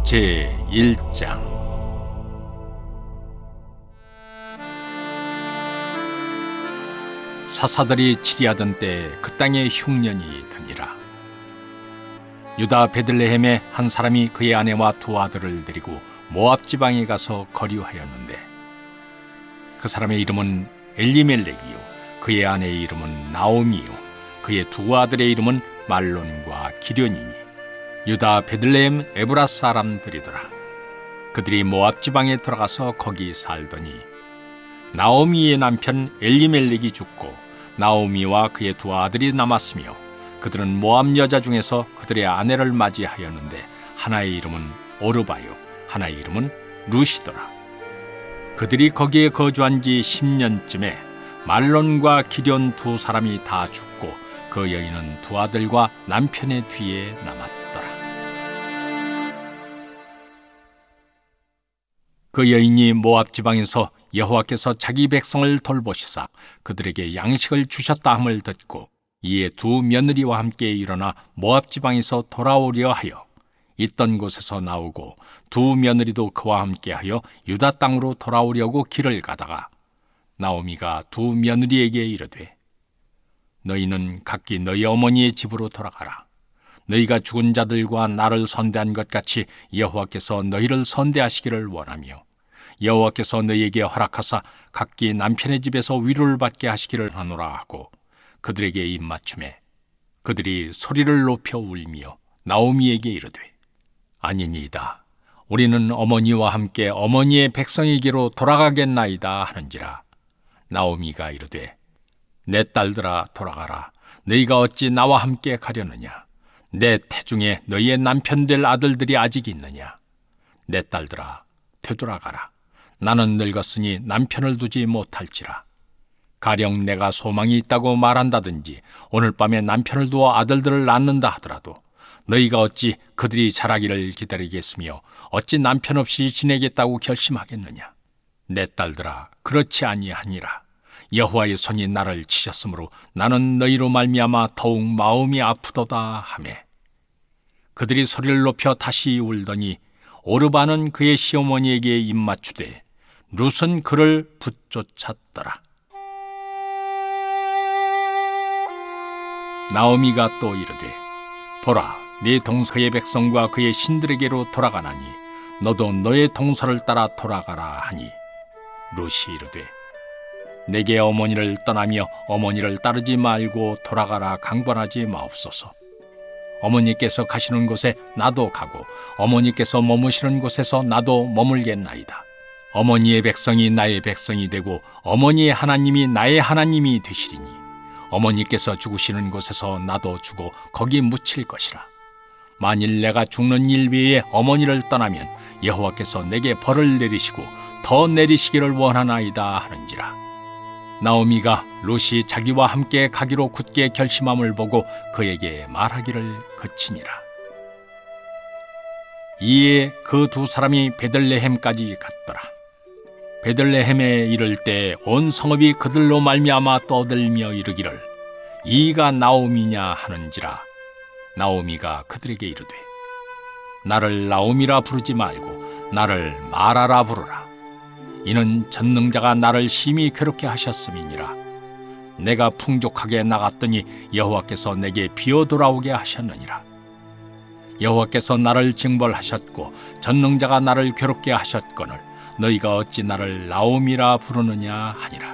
제1장. 사사들이 치리하던 때 그 땅에 흉년이 드니라. 유다 베들레헴에 한 사람이 그의 아내와 두 아들을 데리고 모압 지방에 가서 거류하였는데, 그 사람의 이름은 엘리멜렉이요 그의 아내의 이름은 나오미요 그의 두 아들의 이름은 말론과 기련이니 유다 베들레헴 에브라 사람들이더라. 그들이 모압 지방에 들어가서 거기 살더니 나오미의 남편 엘리멜렉이 죽고 나오미와 그의 두 아들이 남았으며, 그들은 모압 여자 중에서 그들의 아내를 맞이하였는데 하나의 이름은 오르바요 하나의 이름은 루시더라. 그들이 거기에 거주한 지 10년쯤에 말론과 기련 두 사람이 다 죽고 그 여인은 두 아들과 남편의 뒤에 남았더라. 그 여인이 모압 지방에서 여호와께서 자기 백성을 돌보시사 그들에게 양식을 주셨다 함을 듣고 이에 두 며느리와 함께 일어나 모압 지방에서 돌아오려 하여 있던 곳에서 나오고, 두 며느리도 그와 함께하여 유다 땅으로 돌아오려고 길을 가다가 나오미가 두 며느리에게 이르되, 너희는 각기 너희 어머니의 집으로 돌아가라. 너희가 죽은 자들과 나를 선대한 것 같이 여호와께서 너희를 선대하시기를 원하며, 여호와께서 너희에게 허락하사 각기 남편의 집에서 위로를 받게 하시기를 하노라 하고 그들에게 입맞춤에, 그들이 소리를 높여 울며 나오미에게 이르되, 아니니이다. 우리는 어머니와 함께 어머니의 백성에게로 돌아가겠나이다 하는지라. 나오미가 이르되, 내 딸들아 돌아가라. 너희가 어찌 나와 함께 가려느냐? 내 태중에 너희의 남편 될 아들들이 아직 있느냐? 내 딸들아 되돌아가라. 나는 늙었으니 남편을 두지 못할지라. 가령 내가 소망이 있다고 말한다든지 오늘 밤에 남편을 두어 아들들을 낳는다 하더라도 너희가 어찌 그들이 자라기를 기다리겠으며 어찌 남편 없이 지내겠다고 결심하겠느냐? 내 딸들아 그렇지 아니하니라. 여호와의 손이 나를 치셨으므로 나는 너희로 말미암아 더욱 마음이 아프도다 하매, 그들이 소리를 높여 다시 울더니 오르바는 그의 시어머니에게 입맞추되 룻은 그를 붙쫓았더라. 나오미가 또 이르되, 보라, 네 동서의 백성과 그의 신들에게로 돌아가나니 너도 너의 동서를 따라 돌아가라 하니, 룻이 이르되, 내게 어머니를 떠나며 어머니를 따르지 말고 돌아가라 강권하지 마옵소서. 어머니께서 가시는 곳에 나도 가고 어머니께서 머무시는 곳에서 나도 머물겠나이다. 어머니의 백성이 나의 백성이 되고 어머니의 하나님이 나의 하나님이 되시리니 어머니께서 죽으시는 곳에서 나도 죽어 거기 묻힐 것이라. 만일 내가 죽는 일 외에 어머니를 떠나면 여호와께서 내게 벌을 내리시고 더 내리시기를 원하나이다 하는지라. 나오미가 룻이 자기와 함께 가기로 굳게 결심함을 보고 그에게 말하기를 그치니라. 이에 그 두 사람이 베들레헴까지 갔더라. 베들레헴에 이를 때 온 성읍이 그들로 말미암아 떠들며 이르기를, 이가 나오미냐 하는지라. 나오미가 그들에게 이르되, 나를 나오미라 부르지 말고 나를 마라라 부르라. 이는 전능자가 나를 심히 괴롭게 하셨음이니라. 내가 풍족하게 나갔더니 여호와께서 내게 비어 돌아오게 하셨느니라. 여호와께서 나를 징벌하셨고 전능자가 나를 괴롭게 하셨거늘 너희가 어찌 나를 나오미라 부르느냐 하니라.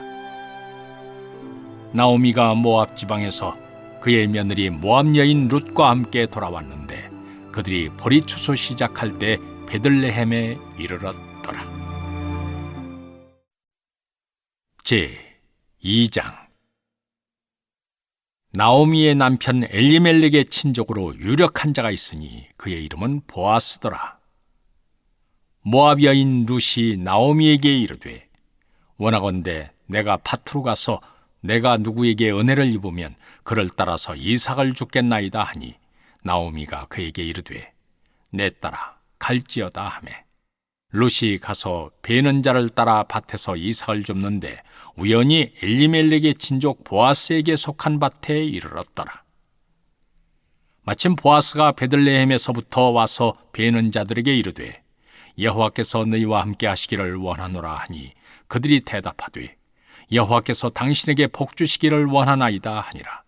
나오미가 모압 지방에서 그의 며느리 모압 여인 룻과 함께 돌아왔는데, 그들이 보리 추수 시작할 때 베들레헴에 이르렀더라. 제2장. 나오미의 남편 엘리멜렉의 친족으로 유력한 자가 있으니 그의 이름은 보아스더라. 모압 여인 룻이 나오미에게 이르되, 원하건대 내가 밭으로 가서 내가 누구에게 은혜를 입으면 그를 따라서 이삭을 줍겠나이다 하니, 나오미가 그에게 이르되, 내 딸아 갈지어다 하매, 룻이 가서 베는 자를 따라 밭에서 이삭을 줍는데 우연히 엘리멜렉의 친족 보아스에게 속한 밭에 이르렀더라. 마침 보아스가 베들레헴에서부터 와서 베는 자들에게 이르되 여호와께서 너희와 함께 하시기를 원하노라 하니 그들이 대답하되 여호와께서 당신에게 복 주시기를 원하나이다 하니라.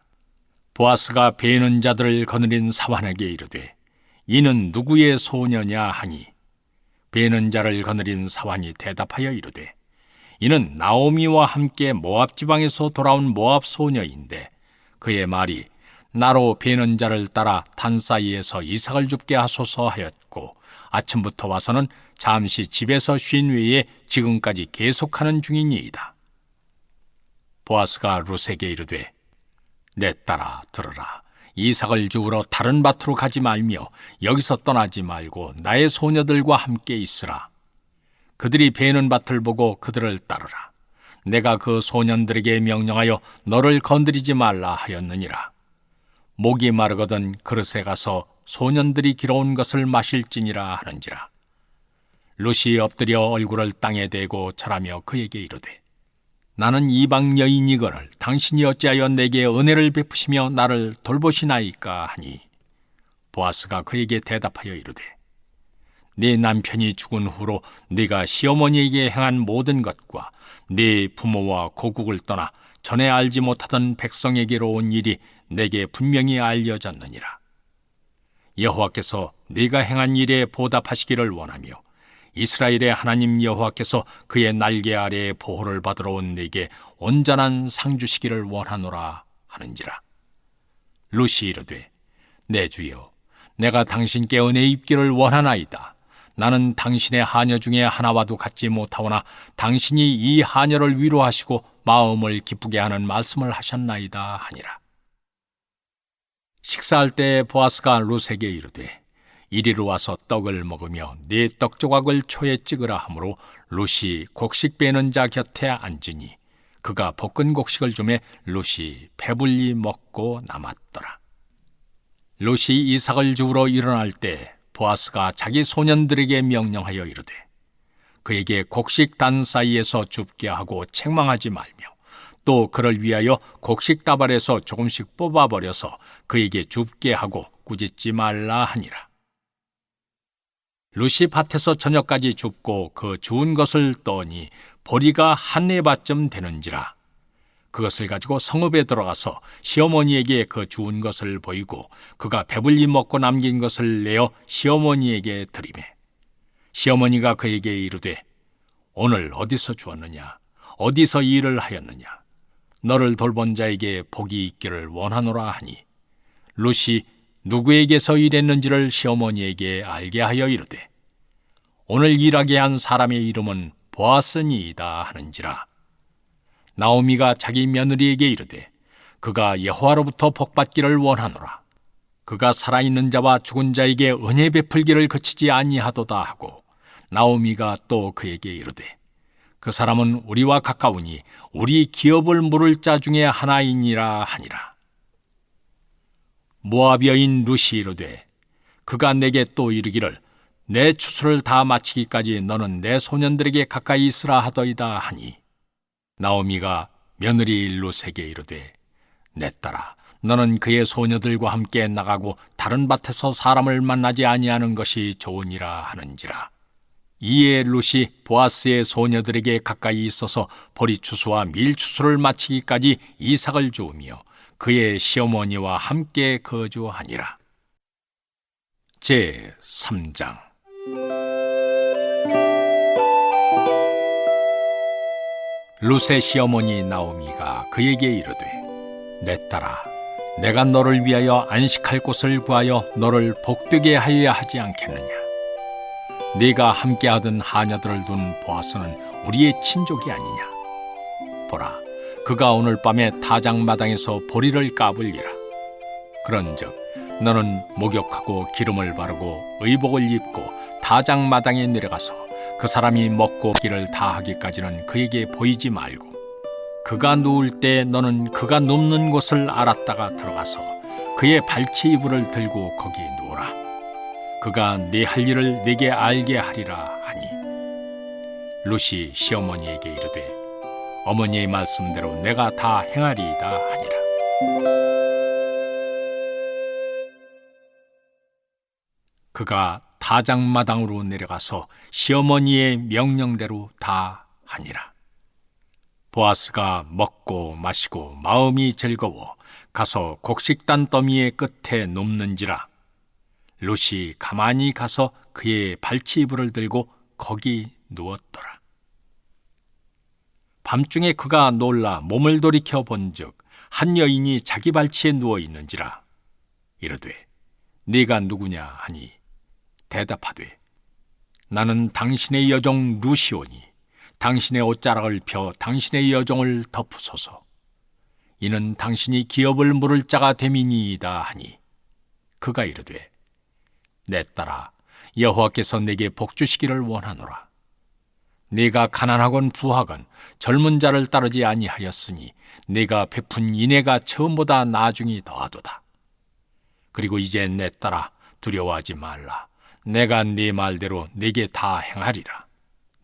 보아스가 베는 자들을 거느린 사환에게 이르되 이는 누구의 소녀냐 하니 베는 자를 거느린 사환이 대답하여 이르되 이는 나오미와 함께 모압 지방에서 돌아온 모압 소녀인데 그의 말이 나로 베는 자를 따라 단 사이에서 이삭을 줍게 하소서 하였고 아침부터 와서는 잠시 집에서 쉰 외에 지금까지 계속하는 중이니이다. 보아스가 룻에게 이르되 내 딸아 들으라. 이삭을 주우러 다른 밭으로 가지 말며 여기서 떠나지 말고 나의 소녀들과 함께 있으라. 그들이 베는 밭을 보고 그들을 따르라. 내가 그 소년들에게 명령하여 너를 건드리지 말라 하였느니라. 목이 마르거든 그릇에 가서 소년들이 길어온 것을 마실지니라 하는지라. 룻이 엎드려 얼굴을 땅에 대고 절하며 그에게 이르되 나는 이방 여인이거늘 당신이 어찌하여 내게 은혜를 베푸시며 나를 돌보시나이까 하니 보아스가 그에게 대답하여 이르되 네 남편이 죽은 후로 네가 시어머니에게 행한 모든 것과 네 부모와 고국을 떠나 전에 알지 못하던 백성에게로 온 일이 내게 분명히 알려졌느니라. 여호와께서 네가 행한 일에 보답하시기를 원하며 이스라엘의 하나님 여호와께서 그의 날개 아래에 보호를 받으러 온 네게 온전한 상 주시기를 원하노라 하는지라. 룻이 이르되 내 주여 내가 당신께 은혜 입기를 원하나이다. 나는 당신의 하녀 중에 하나와도 같지 못하오나 당신이 이 하녀를 위로하시고 마음을 기쁘게 하는 말씀을 하셨나이다 하니라. 식사할 때 보아스가 룻에게 이르되 이리로 와서 떡을 먹으며 네 떡조각을 초에 찍으라 하므로 룻이 곡식 빼는 자 곁에 앉으니 그가 볶은 곡식을 주매 룻이 배불리 먹고 남았더라. 룻이 이삭을 주우러 일어날 때 보아스가 자기 소년들에게 명령하여 이르되 그에게 곡식 단 사이에서 줍게 하고 책망하지 말며 또 그를 위하여 곡식 다발에서 조금씩 뽑아버려서 그에게 줍게 하고 꾸짖지 말라 하니라. 룻이 밭에서 저녁까지 줍고 그 주운 것을 떠니 보리가 한 에바쯤 되는지라. 그것을 가지고 성읍에 들어가서 시어머니에게 그 주운 것을 보이고 그가 배불리 먹고 남긴 것을 내어 시어머니에게 드리매 시어머니가 그에게 이르되 오늘 어디서 주었느냐 어디서 일을 하였느냐 너를 돌본 자에게 복이 있기를 원하노라 하니 룻이 누구에게서 일했는지를 시어머니에게 알게 하여 이르되 오늘 일하게 한 사람의 이름은 보아스니이다 하는지라. 나오미가 자기 며느리에게 이르되 그가 여호와로부터 복받기를 원하노라. 그가 살아있는 자와 죽은 자에게 은혜 베풀기를 그치지 아니하도다 하고 나오미가 또 그에게 이르되 그 사람은 우리와 가까우니 우리 기업을 물을 자 중에 하나이니라 하니라. 모압 여인 룻이 이르되 그가 내게 또 이르기를 내 추수를 다 마치기까지 너는 내 소년들에게 가까이 있으라 하더이다 하니 나오미가 며느리 룻에게 이르되 내 딸아 너는 그의 소녀들과 함께 나가고 다른 밭에서 사람을 만나지 아니하는 것이 좋으니라 하는지라. 이에 룻이 보아스의 소녀들에게 가까이 있어서 보리 추수와 밀 추수를 마치기까지 이삭을 주우며 그의 시어머니와 함께 거주하니라. 제 3장. 룻의 시어머니 나오미가 그에게 이르되 내 딸아 내가 너를 위하여 안식할 곳을 구하여 너를 복되게 하여야 하지 않겠느냐. 네가 함께하던 하녀들을 둔 보아스는 우리의 친족이 아니냐. 보라 그가 오늘 밤에 타작마당에서 보리를 까불리라. 그런즉 너는 목욕하고 기름을 바르고 의복을 입고 타작마당에 내려가서 그 사람이 먹고 기를 다 하기까지는 그에게 보이지 말고 그가 누울 때 너는 그가 눕는 곳을 알았다가 들어가서 그의 발치 이불을 들고 거기 누우라. 그가 네 할 일을 네게 알게 하리라 하니 룻이 시어머니에게 이르되 어머니의 말씀대로 내가 다 행하리이다 하니라. 그가 타작마당으로 내려가서 시어머니의 명령대로 다 하니라. 보아스가 먹고 마시고 마음이 즐거워 가서 곡식단 더미의 끝에 눕는지라. 룻이 가만히 가서 그의 발치이불을 들고 거기 누웠더라. 밤중에 그가 놀라 몸을 돌이켜 본즉 한 여인이 자기 발치에 누워 있는지라. 이르되 네가 누구냐 하니 대답하되 나는 당신의 여종 룻이오니 당신의 옷자락을 펴 당신의 여종을 덮으소서. 이는 당신이 기업을 물을 자가 됨이니이다 하니 그가 이르되 내 딸아 여호와께서 내게 복 주시기를 원하노라. 네가 가난하건 부하건 젊은 자를 따르지 아니하였으니 네가 베푼 인애가 처음보다 나중이 더하도다. 그리고 이제 내 딸아 두려워하지 말라. 내가 네 말대로 네게 다 행하리라.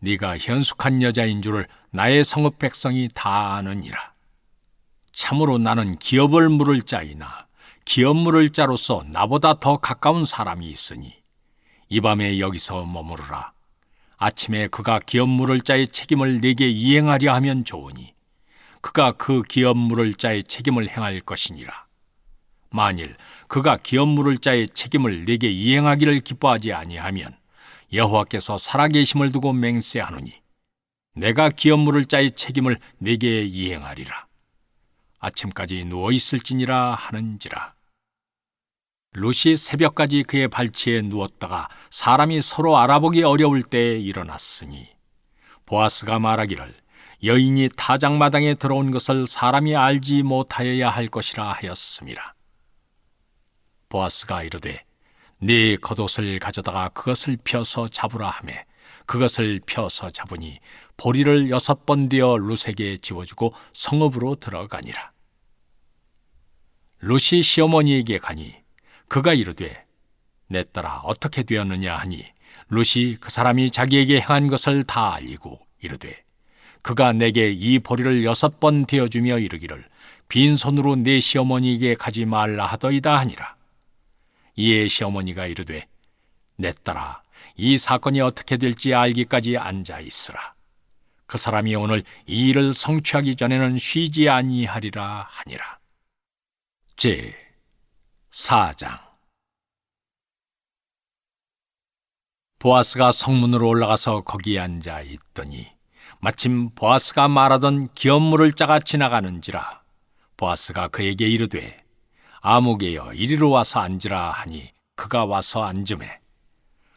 네가 현숙한 여자인 줄을 나의 성읍 백성이 다 아느니라. 참으로 나는 기업을 물을 자이나 기업 물을 자로서 나보다 더 가까운 사람이 있으니 이 밤에 여기서 머무르라. 아침에 그가 기업 물을 자의 책임을 네게 이행하려 하면 좋으니 그가 그 기업 물을 자의 책임을 행할 것이니라. 만일 그가 기업 물을 자의 책임을 네게 이행하기를 기뻐하지 아니하면 여호와께서 살아계심을 두고 맹세하노니 내가 기업 물을 자의 책임을 네게 이행하리라. 아침까지 누워있을지니라 하는지라. 룻이 새벽까지 그의 발치에 누웠다가 사람이 서로 알아보기 어려울 때에 일어났으니 보아스가 말하기를 여인이 타작마당에 들어온 것을 사람이 알지 못하여야 할 것이라 하였음이라. 보아스가 이르되 네 겉옷을 가져다가 그것을 펴서 잡으라 하매 그것을 펴서 잡으니 보리를 6번 되어 룻에게 지워주고 성읍으로 들어가니라. 룻이 시어머니에게 가니 그가 이르되 내 딸아 어떻게 되었느냐 하니 룻이 그 사람이 자기에게 행한 것을 다 알리고 이르되 그가 내게 이 보리를 6번 되어주며 이르기를 빈손으로 내 시어머니에게 가지 말라 하더이다 하니라. 이에 시어머니가 이르되 내 딸아 이 사건이 어떻게 될지 알기까지 앉아 있으라. 그 사람이 오늘 이 일을 성취하기 전에는 쉬지 아니하리라 하니라. 제 4장. 보아스가 성문으로 올라가서 거기에 앉아 있더니 마침 보아스가 말하던 기업 물을 자가 지나가는지라. 보아스가 그에게 이르되 아무개여 이리로 와서 앉으라 하니 그가 와서 앉으매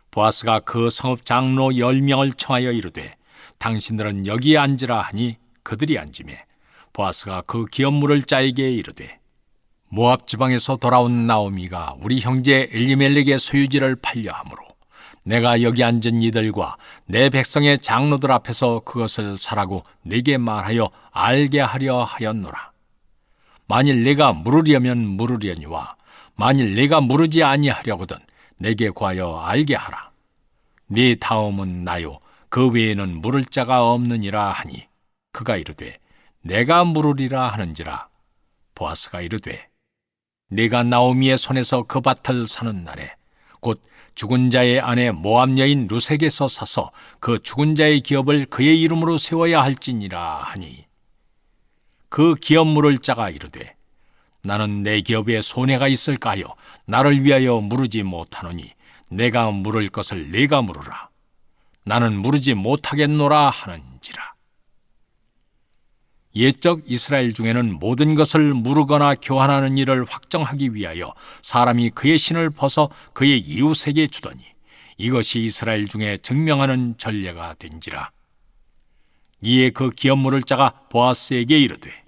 보아스가 그 성읍 장로 10명을 청하여 이르되 당신들은 여기에 앉으라 하니 그들이 앉으매 보아스가 그 기업 물을 자에게 이르되 모압 지방에서 돌아온 나오미가 우리 형제 엘리멜렉의 소유지를 팔려 하므로 내가 여기 앉은 이들과 내 백성의 장로들 앞에서 그것을 사라고 네게 말하여 알게 하려 하였노라. 만일 내가 물으려면 물으려니와 만일 내가 물으지 아니하려거든 내게 구하여 알게 하라. 네 다음은 나요 그 외에는 물을 자가 없느니라 하니 그가 이르되 내가 물으리라 하는지라. 보아스가 이르되 네가 나오미의 손에서 그 밭을 사는 날에 곧 죽은 자의 아내 모압 여인 룻에게서 사서 그 죽은 자의 기업을 그의 이름으로 세워야 할지니라 하니 그 기업 물을 자가 이르되 나는 내 기업에 손해가 있을까요? 나를 위하여 물으지 못하노니 내가 물을 것을 네가 물으라. 나는 물으지 못하겠노라 하는지라. 옛적 이스라엘 중에는 모든 것을 물으거나 교환하는 일을 확정하기 위하여 사람이 그의 신을 벗어 그의 이웃에게 주더니 이것이 이스라엘 중에 증명하는 전례가 된지라. 이에 그 기업 물을 자가 보아스에게 이르되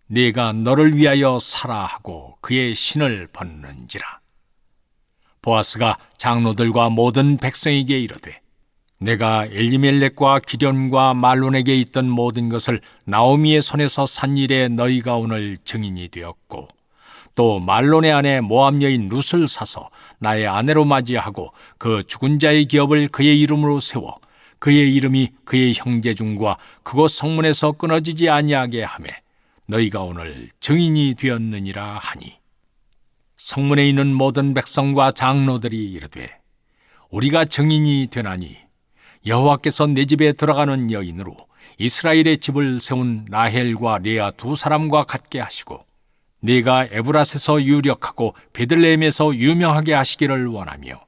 네가 너를 위하여 사라 하고 그의 신을 벗는지라. 보아스가 장로들과 모든 백성에게 이르되 내가 엘리멜렉과 기련과 말론에게 있던 모든 것을 나오미의 손에서 산 일에 너희가 오늘 증인이 되었고 또 말론의 아내 모압 여인 룻을 사서 나의 아내로 맞이하고 그 죽은 자의 기업을 그의 이름으로 세워 그의 이름이 그의 형제 중과 그곳 성문에서 끊어지지 아니하게 하매 너희가 오늘 증인이 되었느니라 하니 성문에 있는 모든 백성과 장로들이 이르되 우리가 증인이 되나니 여호와께서 내 집에 들어가는 여인으로 이스라엘의 집을 세운 라헬과 레아 두 사람과 같게 하시고 네가 에브라스에서 유력하고 베들레헴에서 유명하게 하시기를 원하며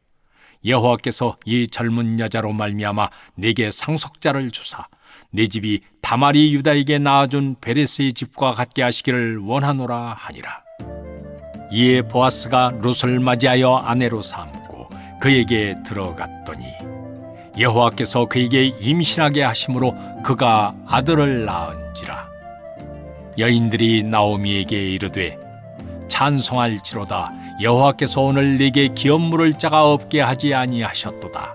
여호와께서 이 젊은 여자로 말미암아 내게 상속자를 주사 내 집이 다말이 유다에게 낳아준 베레스의 집과 같게 하시기를 원하노라 하니라. 이에 보아스가 룻을 맞이하여 아내로 삼고 그에게 들어갔더니 여호와께서 그에게 임신하게 하심으로 그가 아들을 낳은지라. 여인들이 나오미에게 이르되 찬송할지로다 여호와께서 오늘 네게 기업물을 자가 없게 하지 아니하셨도다.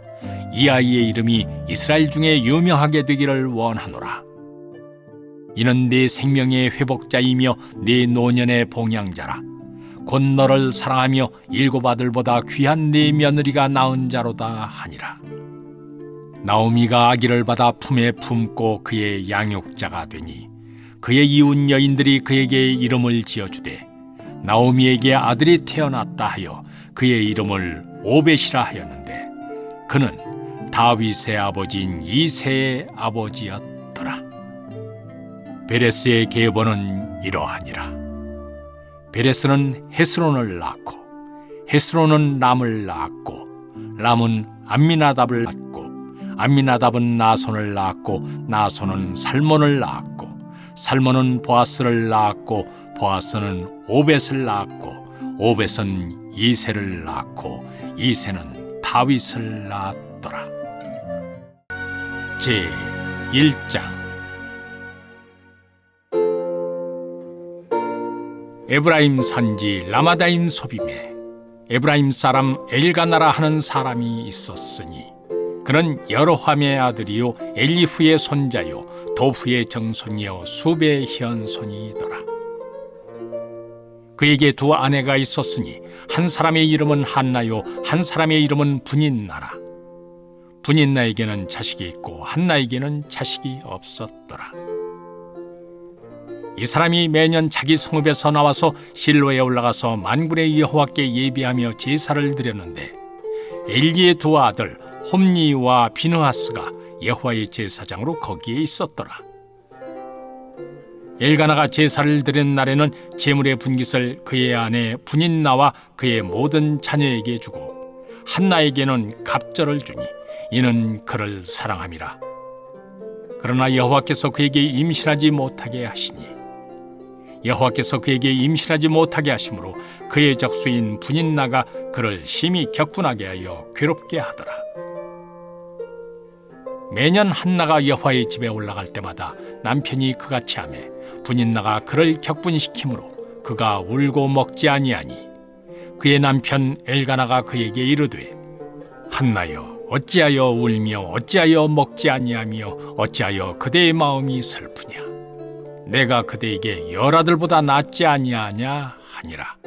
이 아이의 이름이 이스라엘 중에 유명하게 되기를 원하노라. 이는 네 생명의 회복자이며 네 노년의 봉양자라. 곧 너를 사랑하며 일곱 아들보다 귀한 네 며느리가 낳은 자로다 하니라. 나오미가 아기를 받아 품에 품고 그의 양육자가 되니 그의 이웃 여인들이 그에게 이름을 지어주되 나오미에게 아들이 태어났다 하여 그의 이름을 오벳이라 하였는데 그는 다윗의 아버지인 이새의 아버지였더라. 베레스의 계보는 이러하니라. 베레스는 헤스론을 낳고 헤스론은 람을 낳았고 람은 암미나답을 낳고 암미나답은 나손을 낳았고 나손은 살몬을 낳았고 살몬은 보아스를 낳았고 보아스는 오벳을 낳았고 오벳은 이새를 낳고 이새는 다윗을 낳았더라. 제 1장. 에브라임 산지 라마다임 소빔에 에브라임 사람 엘가나라 하는 사람이 있었으니 그는 여로함의 아들이요 엘리후의 손자요 도프의 정손이요 수베의 현손이더라. 그에게 두 아내가 있었으니 한 사람의 이름은 한나요 한 사람의 이름은 분인나라. 분인나에게는 자식이 있고 한나에게는 자식이 없었더라. 이 사람이 매년 자기 성읍에서 나와서 실로에 올라가서 만군의 여호와께 예배하며 제사를 드렸는데 엘리의 두 아들 홈니와 비느하스가 여호와의 제사장으로 거기에 있었더라. 엘가나가 제사를 드린 날에는 제물의 분깃을 그의 아내 분인나와 그의 모든 자녀에게 주고 한나에게는 갑절을 주니 이는 그를 사랑함이라. 그러나 여호와께서 그에게 임신하지 못하게 하시니 여호와께서 그에게 임신하지 못하게 하심으로 그의 적수인 분인나가 그를 심히 격분하게 하여 괴롭게 하더라. 매년 한나가 여호와의 집에 올라갈 때마다 남편이 그같이 하매 분인나가 그를 격분시키므로 그가 울고 먹지 아니하니 그의 남편 엘가나가 그에게 이르되 한나여 어찌하여 울며 어찌하여 먹지 아니하며 어찌하여 그대의 마음이 슬프냐. 내가 그대에게 열아들보다 낫지 아니하냐 하니라.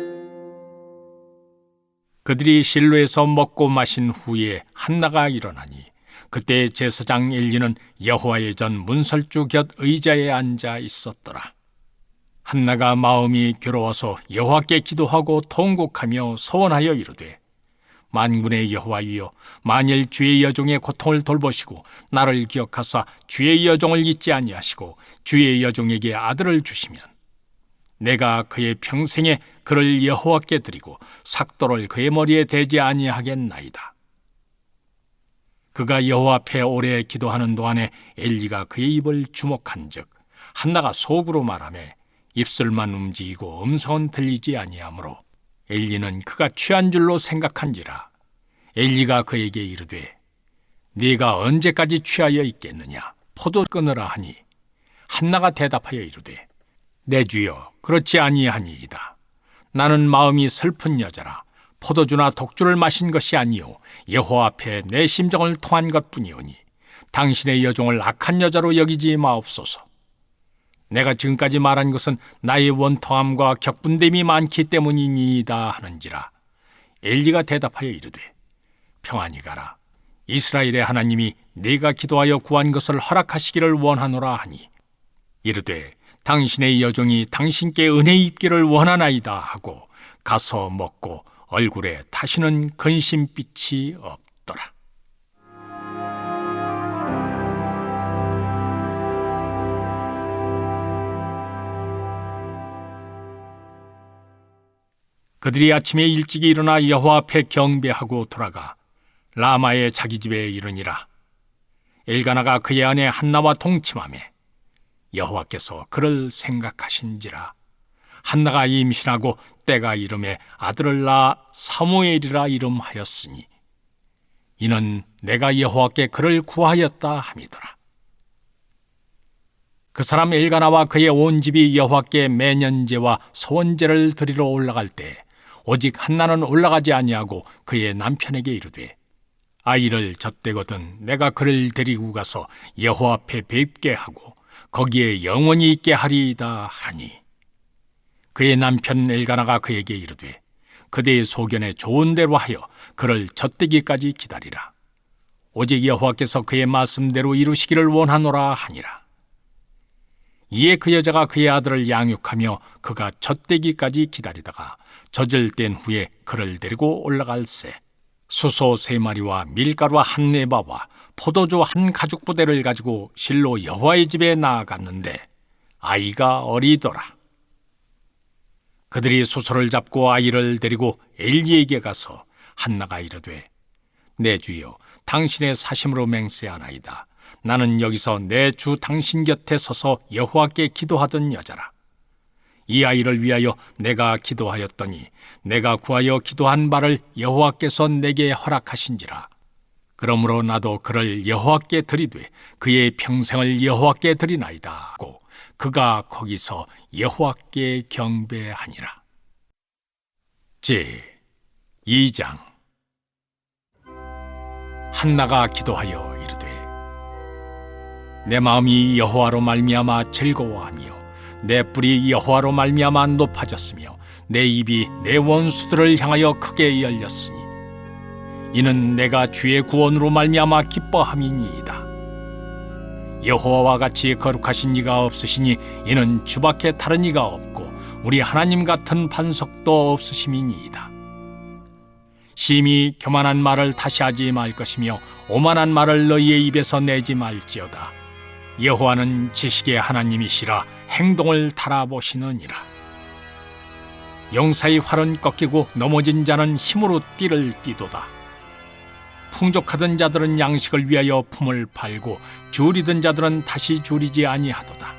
그들이 실로에서 먹고 마신 후에 한나가 일어나니 그때 제사장 엘리는 여호와의 전 문설주 곁 의자에 앉아 있었더라. 한나가 마음이 괴로워서 여호와께 기도하고 통곡하며 소원하여 이르되 만군의 여호와이여 만일 주의 여종의 고통을 돌보시고 나를 기억하사 주의 여종을 잊지 아니하시고 주의 여종에게 아들을 주시면 내가 그의 평생에 그를 여호와께 드리고 삭도를 그의 머리에 대지 아니하겠나이다. 그가 여호와 앞에 오래 기도하는 동안에 엘리가 그의 입을 주목한즉 한나가 속으로 말하매 입술만 움직이고 음성은 들리지 아니하므로 엘리는 그가 취한 줄로 생각한지라. 엘리가 그에게 이르되 네가 언제까지 취하여 있겠느냐 포도 끊으라 하니 한나가 대답하여 이르되 내 주여 그렇지 아니하니이다. 나는 마음이 슬픈 여자라. 포도주나 독주를 마신 것이 아니요 여호와 앞에 내 심정을 통한 것뿐이오니 당신의 여종을 악한 여자로 여기지 마옵소서. 내가 지금까지 말한 것은 나의 원통함과 격분됨이 많기 때문이니이다 하는지라. 엘리가 대답하여 이르되 평안히 가라. 이스라엘의 하나님이 네가 기도하여 구한 것을 허락하시기를 원하노라 하니 이르되 당신의 여종이 당신께 은혜 입기를 원하나이다 하고 가서 먹고 얼굴에 다시는 근심빛이 없더라. 그들이 아침에 일찍이 일어나 여호와 앞에 경배하고 돌아가 라마의 자기 집에 이르니라. 엘가나가 그의 아내 한나와 동침하매 여호와께서 그를 생각하신지라. 한나가 임신하고 때가 이름에 아들을 낳아 사무엘이라 이름하였으니 이는 내가 여호와께 그를 구하였다 함이더라. 그 사람 엘가나와 그의 온 집이 여호와께 매년제와 서원제를 드리러 올라갈 때 오직 한나는 올라가지 아니하고 그의 남편에게 이르되 아이를 젖대거든 내가 그를 데리고 가서 여호와 앞에 뵙게 하고 거기에 영원히 있게 하리이다 하니 그의 남편 엘가나가 그에게 이르되 그대의 소견에 좋은 대로 하여 그를 젖대기까지 기다리라. 오직 여호와께서 그의 말씀대로 이루시기를 원하노라 하니라. 이에 그 여자가 그의 아들을 양육하며 그가 젖대기까지 기다리다가 젖을 뗀 후에 그를 데리고 올라갈새 수소 3마리와 밀가루 1네바와 포도주 1가죽부대를 가지고 실로 여호와의 집에 나아갔는데 아이가 어리더라. 그들이 수소를 잡고 아이를 데리고 엘리에게 가서 한나가 이르되 내 주여 당신의 사심으로 맹세하나이다. 나는 여기서 내 주 당신 곁에 서서 여호와께 기도하던 여자라. 이 아이를 위하여 내가 기도하였더니 내가 구하여 기도한 바를 여호와께서 내게 허락하신지라. 그러므로 나도 그를 여호와께 드리되 그의 평생을 여호와께 드리나이다 하고 그가 거기서 여호와께 경배하니라. 제 2장. 한나가 기도하여 이르되 내 마음이 여호와로 말미암아 즐거워하며 내 뿔이 여호와로 말미암아 높아졌으며 내 입이 내 원수들을 향하여 크게 열렸으니 이는 내가 주의 구원으로 말미암아 기뻐함이니이다. 여호와와 같이 거룩하신 이가 없으시니 이는 주밖에 다른 이가 없고 우리 하나님 같은 반석도 없으심이니이다. 심히 교만한 말을 다시 하지 말 것이며 오만한 말을 너희의 입에서 내지 말지어다. 여호와는 지식의 하나님이시라 행동을 달아보시느니라. 용사의 활은 꺾이고 넘어진 자는 힘으로 띠를 띠도다. 풍족하던 자들은 양식을 위하여 품을 팔고 줄이던 자들은 다시 줄이지 아니하도다.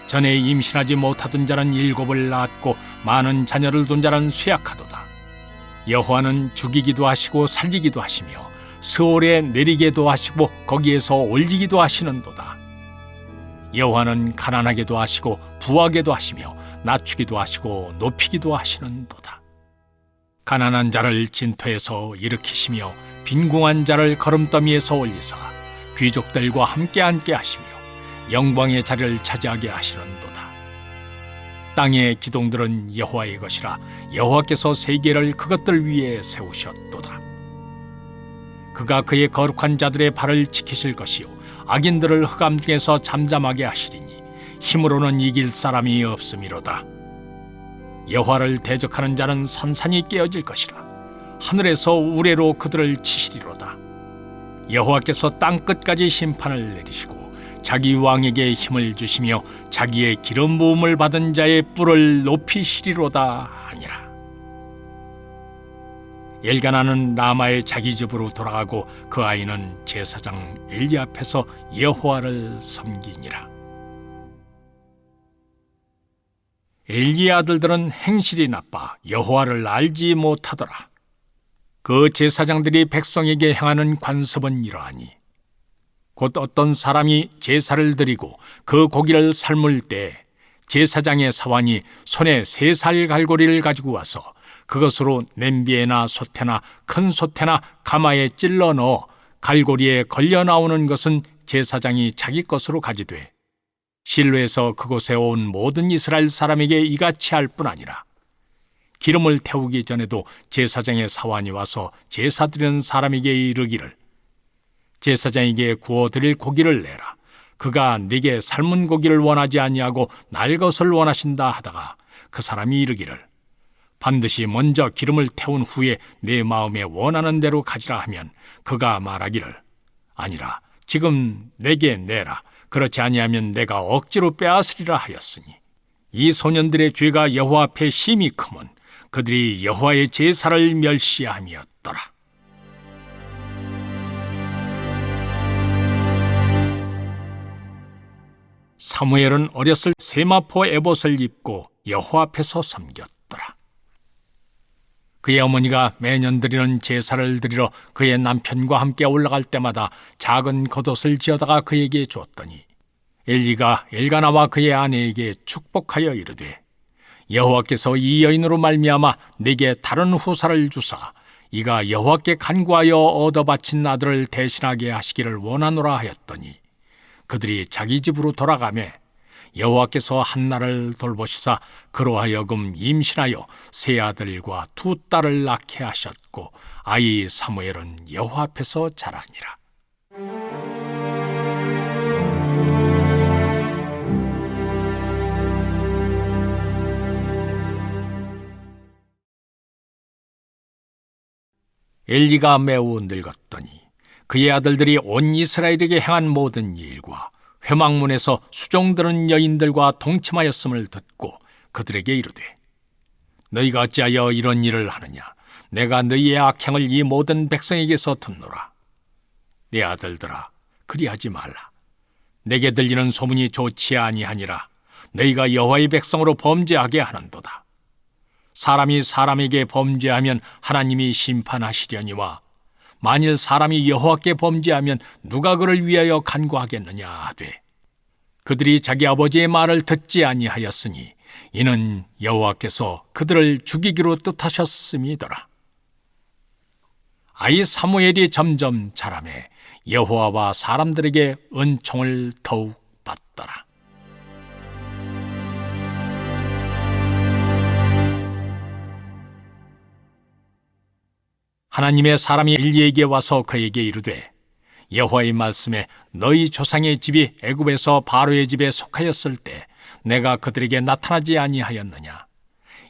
전에 임신하지 못하던 자는 7을 낳았고 많은 자녀를 둔 자는 쇠약하도다. 여호와는 죽이기도 하시고 살리기도 하시며 스올에 내리게도 하시고 거기에서 올리기도 하시는도다. 여호와는 가난하게도 하시고 부하게도 하시며 낮추기도 하시고 높이기도 하시는도다. 가난한 자를 진토에서 일으키시며 빈궁한 자를 거름더미에서 올리사 귀족들과 함께 앉게 하시며 영광의 자리를 차지하게 하시는도다. 땅의 기둥들은 여호와의 것이라 여호와께서 세계를 그것들 위에 세우셨도다. 그가 그의 거룩한 자들의 발을 지키실 것이요 악인들을 흑암 중에서 잠잠하게 하시리니 힘으로는 이길 사람이 없음이로다. 여호와를 대적하는 자는 산산이 깨어질 것이라 하늘에서 우레로 그들을 치시리로다. 여호와께서 땅 끝까지 심판을 내리시고 자기 왕에게 힘을 주시며 자기의 기름 부음을 받은 자의 뿔을 높이시리로다 하니라. 엘가나는 라마의 자기 집으로 돌아가고 그 아이는 제사장 엘리 앞에서 여호와를 섬기니라. 엘리의 아들들은 행실이 나빠 여호와를 알지 못하더라. 그 제사장들이 백성에게 행하는 관습은 이러하니 곧 어떤 사람이 제사를 드리고 그 고기를 삶을 때 제사장의 사환이 손에 3살 갈고리를 가지고 와서 그것으로 냄비에나 솥에나 큰 솥에나 가마에 찔러 넣어 갈고리에 걸려 나오는 것은 제사장이 자기 것으로 가지되 실로에서 그곳에 온 모든 이스라엘 사람에게 이같이 할 뿐 아니라 기름을 태우기 전에도 제사장의 사환이 와서 제사 드리는 사람에게 이르기를 제사장에게 구워드릴 고기를 내라. 그가 네게 삶은 고기를 원하지 아니하고 날 것을 원하신다 하다가 그 사람이 이르기를 반드시 먼저 기름을 태운 후에 내 마음에 원하는 대로 가지라 하면 그가 말하기를 아니라 지금 내게 내라. 그렇지 아니하면 내가 억지로 빼앗으리라 하였으니 이 소년들의 죄가 여호와 앞에 심히 크면 그들이 여호와의 제사를 멸시함이었더라. 사무엘은 어렸을 세마포 에봇을 입고 여호와 앞에서 섬겼더라. 그의 어머니가 매년 드리는 제사를 드리러 그의 남편과 함께 올라갈 때마다 작은 겉옷을 지어다가 그에게 주었더니 엘리가 엘가나와 그의 아내에게 축복하여 이르되 여호와께서 이 여인으로 말미암아 내게 다른 후사를 주사 이가 여호와께 간구하여 얻어 바친 아들을 대신하게 하시기를 원하노라 하였더니 그들이 자기 집으로 돌아가매 여호와께서 한나를 돌보시사 그로 하여금 임신하여 세 아들과 두 딸을 낳게 하셨고 아이 사무엘은 여호와 앞에서 자라니라. 엘리가 매우 늙었더니 그의 아들들이 온 이스라엘에게 행한 모든 일과 회막문에서 수종드는 여인들과 동침하였음을 듣고 그들에게 이르되 너희가 어찌하여 이런 일을 하느냐? 내가 너희의 악행을 이 모든 백성에게서 듣노라. 내 아들들아 그리하지 말라. 내게 들리는 소문이 좋지 아니하니라. 너희가 여호와의 백성으로 범죄하게 하는도다. 사람이 사람에게 범죄하면 하나님이 심판하시려니와 만일 사람이 여호와께 범죄하면 누가 그를 위하여 간구하겠느냐 하되 그들이 자기 아버지의 말을 듣지 아니하였으니 이는 여호와께서 그들을 죽이기로 뜻하셨음이더라. 아이 사무엘이 점점 자라매 여호와와 사람들에게 은총을 더욱 받더라. 하나님의 사람이 엘리에게 와서 그에게 이르되 여호와의 말씀에 너희 조상의 집이 애굽에서 바로의 집에 속하였을 때 내가 그들에게 나타나지 아니하였느냐?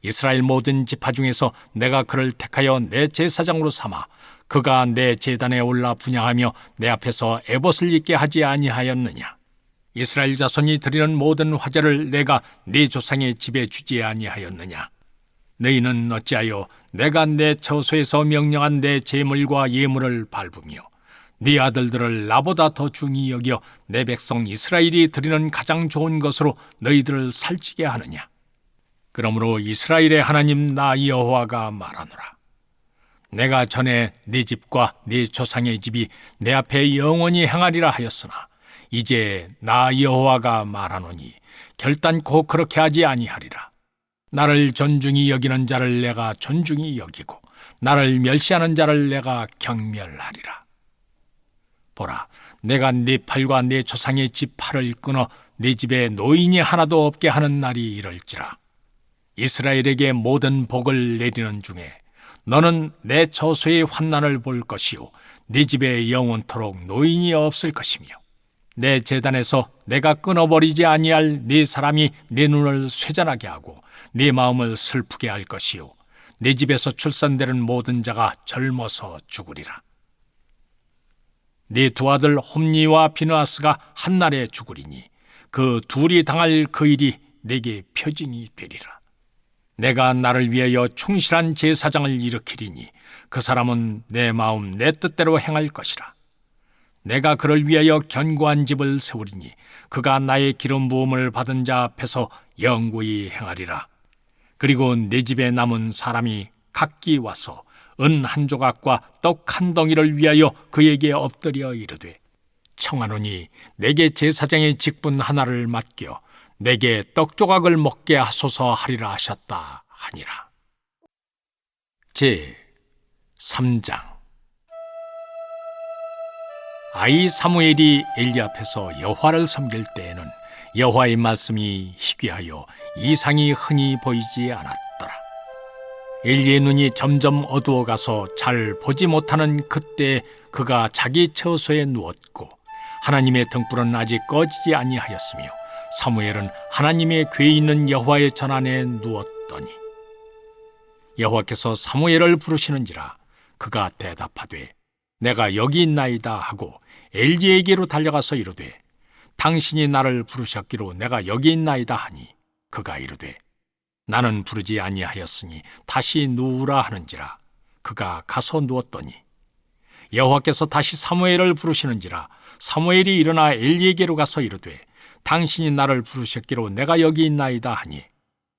이스라엘 모든 지파 중에서 내가 그를 택하여 내 제사장으로 삼아 그가 내 제단에 올라 분향하며 내 앞에서 에봇을 입게 하지 아니하였느냐? 이스라엘 자손이 드리는 모든 화제를 내가 네 조상의 집에 주지 아니하였느냐? 너희는 어찌하여 내가 내 처소에서 명령한 내 제물과 예물을 밟으며 네 아들들을 나보다 더 중히 여겨 내 백성 이스라엘이 드리는 가장 좋은 것으로 너희들을 살찌게 하느냐? 그러므로 이스라엘의 하나님 나 여호와가 말하노라. 내가 전에 네 집과 네 조상의 집이 내 앞에 영원히 행하리라 하였으나 이제 나 여호와가 말하노니 결단코 그렇게 하지 아니하리라. 나를 존중히 여기는 자를 내가 존중히 여기고 나를 멸시하는 자를 내가 경멸하리라. 보라, 내가 네 팔과 네 조상의 집 팔을 끊어 네 집에 노인이 하나도 없게 하는 날이 이럴지라. 이스라엘에게 모든 복을 내리는 중에 너는 내 처소의 환난을 볼 것이요 네 집에 영원토록 노인이 없을 것이며 내 제단에서 내가 끊어버리지 아니할 네 사람이 네 눈을 쇠잔하게 하고 네 마음을 슬프게 할 것이요 네 집에서 출산되는 모든 자가 젊어서 죽으리라. 네 두 아들 홈니와 비느하스가 한날에 죽으리니 그 둘이 당할 그 일이 내게 표징이 되리라. 내가 나를 위하여 충실한 제사장을 일으키리니 그 사람은 내 마음 내 뜻대로 행할 것이라. 내가 그를 위하여 견고한 집을 세우리니 그가 나의 기름 부음을 받은 자 앞에서 영구히 행하리라. 그리고 내 집에 남은 사람이 각기 와서 은 한 조각과 떡 한 덩이를 위하여 그에게 엎드려 이르되 청하노니 내게 제사장의 직분 하나를 맡겨 내게 떡 조각을 먹게 하소서 하리라 하셨다 하니라. 제 3장. 아이 사무엘이 엘리 앞에서 여호와를 섬길 때에는 여호와의 말씀이 희귀하여 이상이 흔히 보이지 않았더라. 엘리의 눈이 점점 어두워가서 잘 보지 못하는 그때 그가 자기 처소에 누웠고 하나님의 등불은 아직 꺼지지 아니하였으며 사무엘은 하나님의 궤에 있는 여호와의 전안에 누웠더니 여호와께서 사무엘을 부르시는지라. 그가 대답하되 내가 여기 있나이다 하고 엘리에게로 달려가서 이르되 당신이 나를 부르셨기로 내가 여기 있나이다 하니 그가 이르되 나는 부르지 아니하였으니 다시 누우라 하는지라. 그가 가서 누웠더니 여호와께서 다시 사무엘을 부르시는지라. 사무엘이 일어나 엘리에게로 가서 이르되 당신이 나를 부르셨기로 내가 여기 있나이다 하니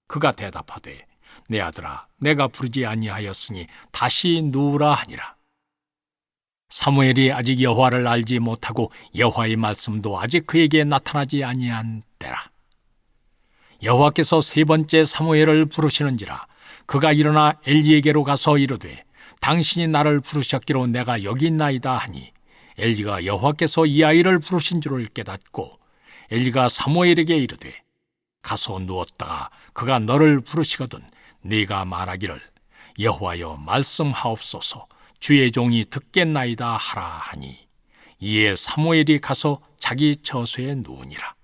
그가 대답하되 내 아들아 내가 부르지 아니하였으니 다시 누우라 하니라. 사무엘이 아직 여호와를 알지 못하고 여호와의 말씀도 아직 그에게 나타나지 아니한 때라. 여호와께서 세 번째 사무엘을 부르시는지라. 그가 일어나 엘리에게로 가서 이르되 당신이 나를 부르셨기로 내가 여기 있나이다 하니 엘리가 여호와께서 이 아이를 부르신 줄을 깨닫고 엘리가 사무엘에게 이르되 가서 누웠다가 그가 너를 부르시거든 네가 말하기를 여호와여 말씀하옵소서 주의 종이 듣겠나이다 하라 하니 이에 사무엘이 가서 자기 처소에 누우니라.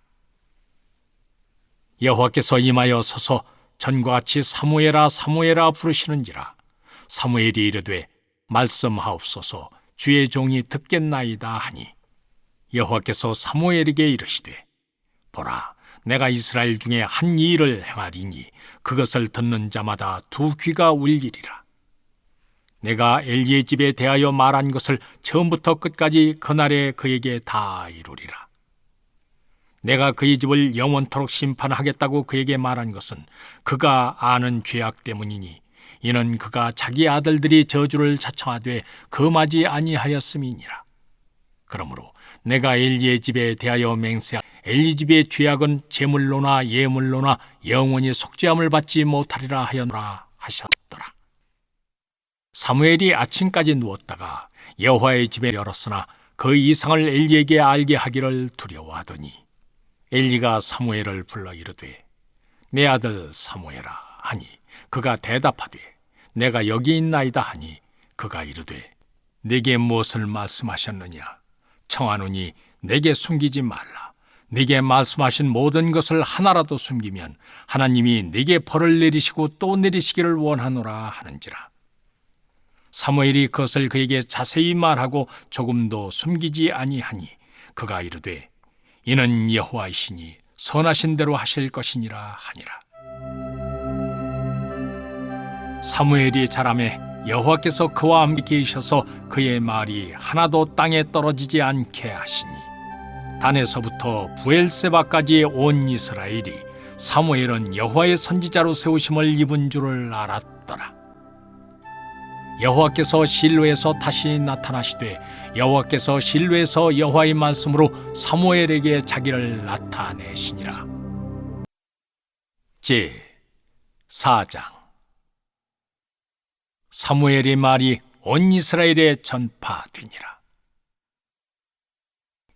여호와께서 임하여 서서 전과 같이 사무엘아 사무엘아 부르시는지라. 사무엘이 이르되 말씀하옵소서 주의 종이 듣겠나이다 하니 여호와께서 사무엘에게 이르시되 보라 내가 이스라엘 중에 한 일을 행하리니 그것을 듣는 자마다 두 귀가 울리리라. 내가 엘리의 집에 대하여 말한 것을 처음부터 끝까지 그날에 그에게 다 이루리라. 내가 그의 집을 영원토록 심판하겠다고 그에게 말한 것은 그가 아는 죄악 때문이니 이는 그가 자기 아들들이 저주를 자청하되 금하지 아니하였음이니라. 그러므로 내가 엘리의 집에 대하여 맹세하 엘리 집의 죄악은 제물로나 예물로나 영원히 속죄함을 받지 못하리라 하였노라 하셨더라. 사무엘이 아침까지 누웠다가 여호와의 집에 열었으나 그 이상을 엘리에게 알게 하기를 두려워하더니 엘리가 사무엘을 불러 이르되 내 아들 사무엘아 하니 그가 대답하되 내가 여기 있나이다 하니 그가 이르되 내게 무엇을 말씀하셨느냐 청하노니 내게 숨기지 말라. 네게 말씀하신 모든 것을 하나라도 숨기면 하나님이 네게 벌을 내리시고 또 내리시기를 원하노라 하는지라. 사무엘이 그것을 그에게 자세히 말하고 조금도 숨기지 아니하니 그가 이르되 이는 여호와이시니 선하신 대로 하실 것이니라 하니라. 사무엘이 자라매 여호와께서 그와 함께 계셔서 그의 말이 하나도 땅에 떨어지지 않게 하시니 단에서부터 부엘세바까지의 온 이스라엘이 사무엘은 여호와의 선지자로 세우심을 입은 줄을 알았더라. 여호와께서 실로에서 다시 나타나시되 여호와께서 실로에서 여호와의 말씀으로 사무엘에게 자기를 나타내시니라. 제 4장. 사무엘의 말이 온 이스라엘에 전파되니라.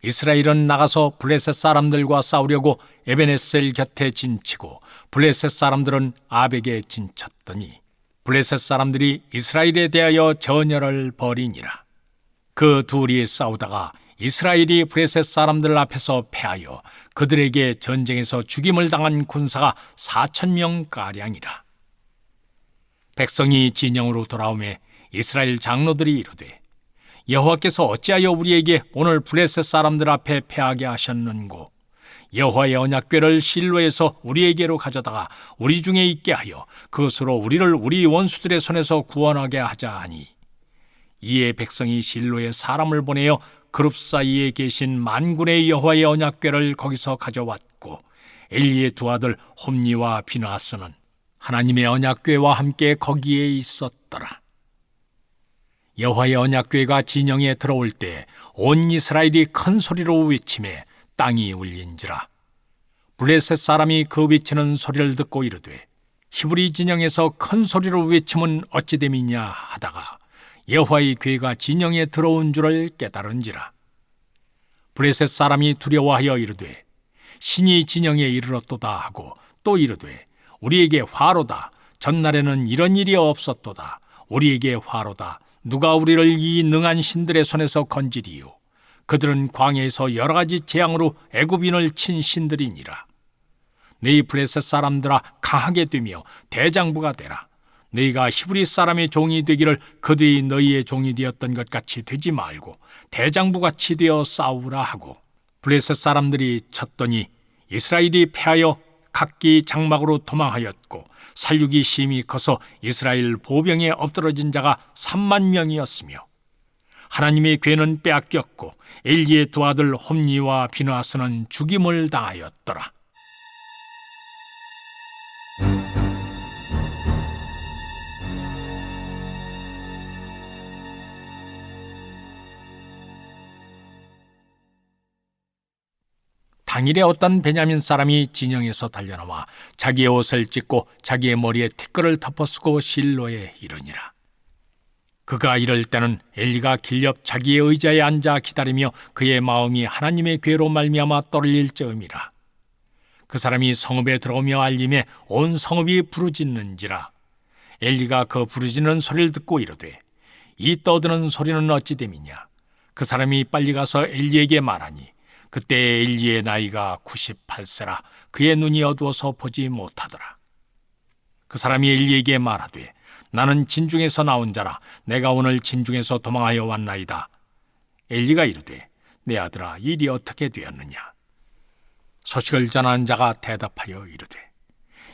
이스라엘은 나가서 블레셋 사람들과 싸우려고 에베네셀 곁에 진치고 블레셋 사람들은 아벡에 진쳤더니 블레셋 사람들이 이스라엘에 대하여 전열을 벌이니라. 그 둘이 싸우다가 이스라엘이 블레셋 사람들 앞에서 패하여 그들에게 전쟁에서 죽임을 당한 군사가 4,000명가량이라. 백성이 진영으로 돌아오매 이스라엘 장로들이 이르되 여호와께서 어찌하여 우리에게 오늘 블레셋 사람들 앞에 패하게 하셨는고 여호와의 언약궤를 실로에서 우리에게로 가져다가 우리 중에 있게 하여 그것으로 우리를 우리 원수들의 손에서 구원하게 하자 하니 이에 백성이 실로에 사람을 보내어 그룹 사이에 계신 만군의 여호와의 언약궤를 거기서 가져왔고 엘리의 두 아들 홈니와 비느하스는 하나님의 언약궤와 함께 거기에 있었더라. 여호와의 언약궤가 진영에 들어올 때 온 이스라엘이 큰 소리로 외치매 땅이 울린지라. 블레셋 사람이 그 외치는 소리를 듣고 이르되 히브리 진영에서 큰 소리로 외침은 어찌 됨이냐 하다가 여호와의 궤가 진영에 들어온 줄을 깨달은지라. 블레셋 사람이 두려워하여 이르되 신이 진영에 이르렀도다 하고 또 이르되 우리에게 화로다. 전날에는 이런 일이 없었도다. 우리에게 화로다. 누가 우리를 이 능한 신들의 손에서 건지리요. 그들은 광야에서 여러 가지 재앙으로 애굽인을 친 신들이니라. 너희 블레셋 사람들아 강하게 되며 대장부가 되라. 너희가 히브리 사람의 종이 되기를 그들이 너희의 종이 되었던 것 같이 되지 말고 대장부같이 되어 싸우라 하고 블레셋 사람들이 쳤더니 이스라엘이 패하여 각기 장막으로 도망하였고 살육이 심히 커서 이스라엘 보병에 엎드러진 자가 3만 명이었으며 하나님의 괴는 빼앗겼고 엘리의 두 아들 홈니와 비느하스는 죽임을 당하였더라. 당일에 어떤 베냐민 사람이 진영에서 달려나와 자기의 옷을 찢고 자기의 머리에 티끌을 덮어쓰고 실로에 이르니라. 그가 이럴 때는 엘리가 길 옆 자기의 의자에 앉아 기다리며 그의 마음이 하나님의 괴로 말미암아 떨릴 즈음이라. 그 사람이 성읍에 들어오며 알림에 온 성읍이 부르짖는지라. 엘리가 그 부르짖는 소리를 듣고 이르되 이 떠드는 소리는 어찌 됨이냐. 그 사람이 빨리 가서 엘리에게 말하니 그때 엘리의 나이가 98세라 그의 눈이 어두워서 보지 못하더라. 그 사람이 엘리에게 말하되 나는 진중에서 나온 자라 내가 오늘 진중에서 도망하여 왔나이다. 엘리가 이르되 내 아들아 일이 어떻게 되었느냐. 소식을 전한 자가 대답하여 이르되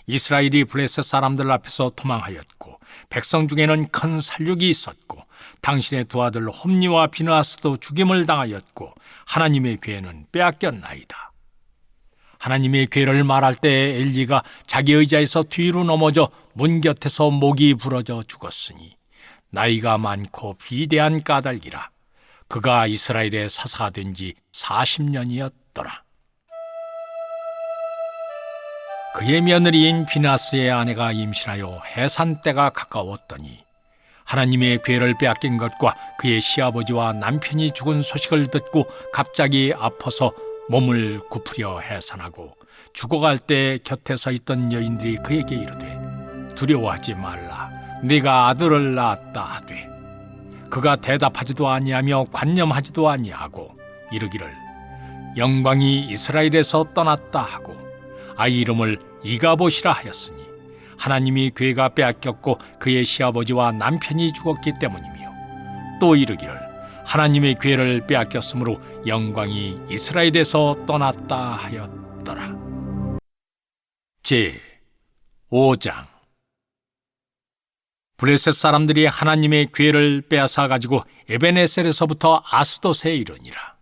이스라엘이 블레셋 사람들 앞에서 도망하였고 백성 중에는 큰 살육이 있었고 당신의 두 아들 홈니와 비느하스도 죽임을 당하였고 하나님의 괴는 빼앗겼나이다. 하나님의 괴를 말할 때 엘리가 자기 의자에서 뒤로 넘어져 문 곁에서 목이 부러져 죽었으니 나이가 많고 비대한 까닭이라. 그가 이스라엘의 사사가 된 지 40년이었더라. 그의 며느리인 비느하스의 아내가 임신하여 해산 때가 가까웠더니 하나님의 괴를 빼앗긴 것과 그의 시아버지와 남편이 죽은 소식을 듣고 갑자기 아파서 몸을 굽으려 해산하고 죽어갈 때 곁에 서 있던 여인들이 그에게 이르되 두려워하지 말라 네가 아들을 낳았다 하되 그가 대답하지도 아니하며 관념하지도 아니하고 이르기를 영광이 이스라엘에서 떠났다 하고 아이 이름을 이가봇이라 하였으니 하나님이 괴가 빼앗겼고 그의 시아버지와 남편이 죽었기 때문이며 또 이르기를 하나님의 괴를 빼앗겼으므로 영광이 이스라엘에서 떠났다 하였더라. 제 5장. 블레셋 사람들이 하나님의 괴를 빼앗아 가지고 에베네셀에서부터 아스돗에 이르니라.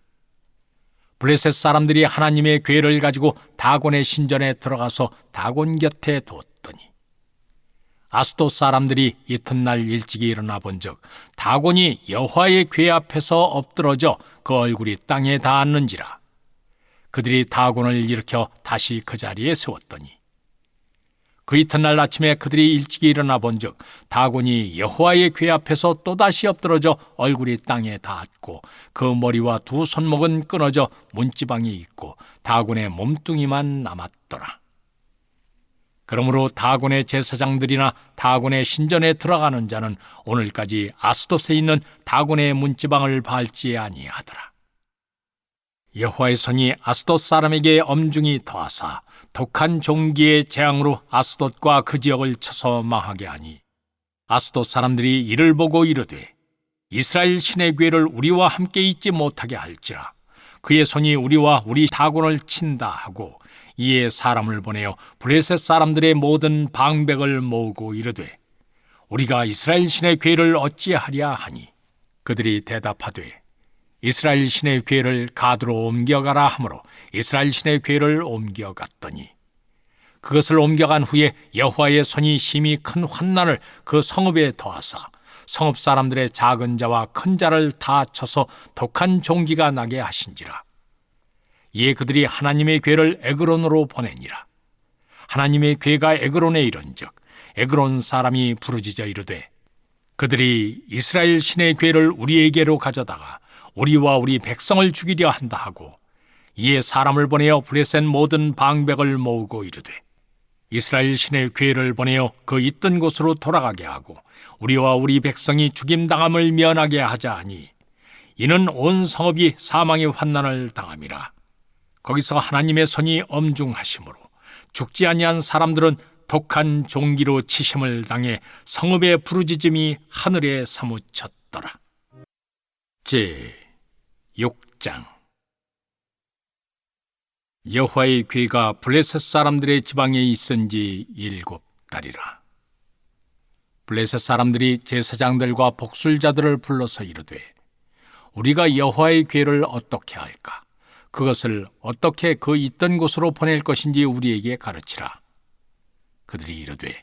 블레셋 사람들이 하나님의 괴를 가지고 다곤의 신전에 들어가서 다곤 곁에 두었더니 아스돗 사람들이 이튿날 일찍이 일어나 본즉 다곤이 여호와의 궤 앞에서 엎드러져 그 얼굴이 땅에 닿았는지라. 그들이 다곤을 일으켜 다시 그 자리에 세웠더니 그 이튿날 아침에 그들이 일찍이 일어나 본즉 다곤이 여호와의 궤 앞에서 또다시 엎드러져 얼굴이 땅에 닿았고 그 머리와 두 손목은 끊어져 문지방이 있고 다곤의 몸뚱이만 남았더라. 그러므로 다곤의 제사장들이나 다곤의 신전에 들어가는 자는 오늘까지 아스돗에 있는 다곤의 문지방을 밟지 아니하더라. 여호와의 손이 아스돗 사람에게 엄중히 더하사 독한 종기의 재앙으로 아스돗과 그 지역을 쳐서 망하게 하니 아스돗 사람들이 이를 보고 이르되 이스라엘 신의 궤를 우리와 함께 있지 못하게 할지라. 그의 손이 우리와 우리 다곤을 친다 하고 이에 사람을 보내어 블레셋 사람들의 모든 방백을 모으고 이르되 우리가 이스라엘 신의 궤를 어찌하랴 하니 그들이 대답하되 이스라엘 신의 궤를 가드로 옮겨가라 하므로 이스라엘 신의 궤를 옮겨갔더니 그것을 옮겨간 후에 여호와의 손이 심히 큰 환난을 그 성읍에 더하사 성읍 사람들의 작은 자와 큰 자를 다 쳐서 독한 종기가 나게 하신지라. 이에 그들이 하나님의 궤를 에그론으로 보내니라. 하나님의 궤가 에그론에 이른즉 에그론 사람이 부르짖어 이르되 그들이 이스라엘 신의 궤를 우리에게로 가져다가 우리와 우리 백성을 죽이려 한다 하고 이에 사람을 보내어 블레셋 모든 방백을 모으고 이르되 이스라엘 신의 궤를 보내어 그 있던 곳으로 돌아가게 하고 우리와 우리 백성이 죽임당함을 면하게 하자 하니 이는 온 성읍이 사망의 환난을 당함이라. 거기서 하나님의 손이 엄중하심으로 죽지 아니한 사람들은 독한 종기로 치심을 당해 성읍의 부르짖음이 하늘에 사무쳤더라. 제 6장. 여호와의 괴가 블레셋 사람들의 지방에 있은 지 7달이라. 블레셋 사람들이 제사장들과 복술자들을 불러서 이르되 우리가 여호와의 괴를 어떻게 할까? 그것을 어떻게 그 있던 곳으로 보낼 것인지 우리에게 가르치라. 그들이 이르되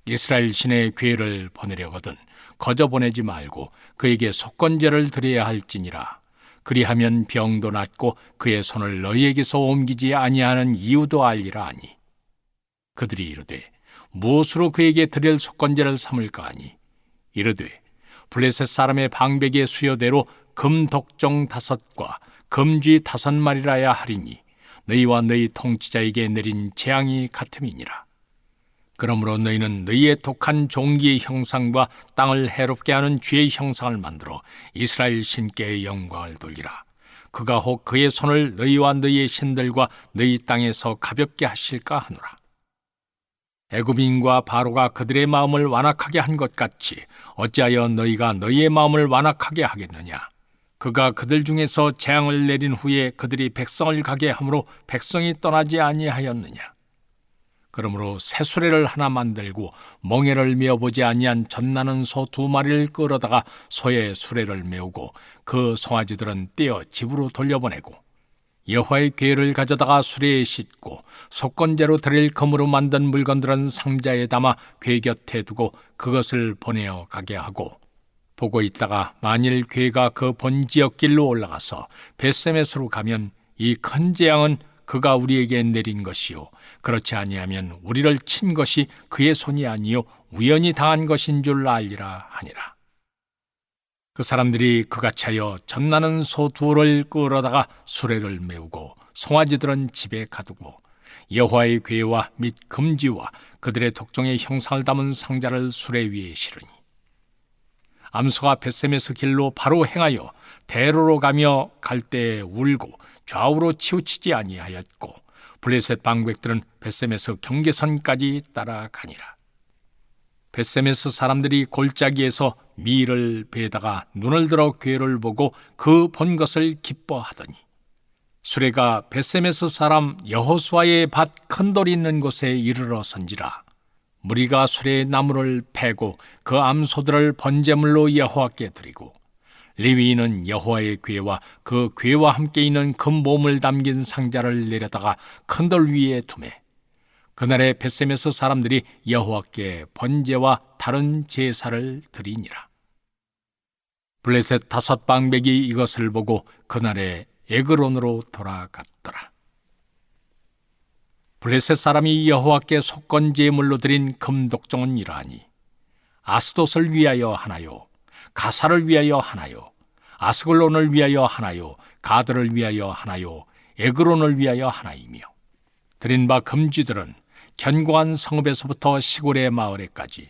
이스라엘 신의 괴를 보내려거든 거저 보내지 말고 그에게 속건제를 드려야 할지니라. 그리하면 병도 낫고 그의 손을 너희에게서 옮기지 아니하는 이유도 알리라 하니. 그들이 이르되 무엇으로 그에게 드릴 속건제를 삼을까 하니. 이르되 블레셋 사람의 방백의 수요대로 금독종 5과 금쥐 5마리라야 하리니 너희와 너희 통치자에게 내린 재앙이 같음이니라. 그러므로 너희는 너희의 독한 종기의 형상과 땅을 해롭게 하는 쥐의 형상을 만들어 이스라엘 신께 영광을 돌리라. 그가 혹 그의 손을 너희와 너희의 신들과 너희 땅에서 가볍게 하실까 하노라. 애굽인과 바로가 그들의 마음을 완악하게 한 것 같이 어찌하여 너희가 너희의 마음을 완악하게 하겠느냐. 그가 그들 중에서 재앙을 내린 후에 그들이 백성을 가게 함으로 백성이 떠나지 아니하였느냐. 그러므로 새 수레를 하나 만들고 멍에를 메어보지 아니한 젖나는 소 2마리를 끌어다가 소의 수레를 메우고 그 송아지들은 떼어 집으로 돌려보내고 여호와의 궤를 가져다가 수레에 싣고 속건제로 드릴 금으로 만든 물건들은 상자에 담아 궤 곁에 두고 그것을 보내어 가게 하고 보고 있다가 만일 궤가 그 본 지역 길로 올라가서 벳세메스로 가면 이 큰 재앙은 그가 우리에게 내린 것이요 그렇지 아니하면 우리를 친 것이 그의 손이 아니요 우연히 당한 것인 줄 알리라 하니라. 그 사람들이 그같이 하여 젖나는 소 2를 끌어다가 수레를 메우고 송아지들은 집에 가두고 여호와의 궤와 및 금지와 그들의 독종의 형상을 담은 상자를 수레 위에 실으니 암소가 벳세메스 길로 바로 행하여 대로로 가며 갈 때에 울고 좌우로 치우치지 아니하였고 블레셋 방백들은 벳세메스 경계선까지 따라가니라. 벳세메스 사람들이 골짜기에서 밀을 베다가 눈을 들어 궤를 보고 그 본 것을 기뻐하더니 수레가 벳세메스 사람 여호수아의 밭 큰 돌이 있는 곳에 이르러 선지라. 무리가 수레의 나무를 패고 그 암소들을 번제물로 여호와께 드리고 레위인은 여호와의 궤와 그 궤와 함께 있는 금몸을 담긴 상자를 내려다가 큰 돌 위에 두매 그날에 벳세메스 사람들이 여호와께 번제와 다른 제사를 드리니라. 블레셋 5 방백이 이것을 보고 그날에 에그론으로 돌아갔더라. 블레셋 사람이 여호와께 속건제물로 드린 금독종은 이러하니 아스돗을 위하여 하나요, 가사를 위하여 하나요, 아스글론을 위하여 하나요, 가드를 위하여 하나요, 에그론을 위하여 하나이며 드린 바 금쥐들은 견고한 성읍에서부터 시골의 마을에까지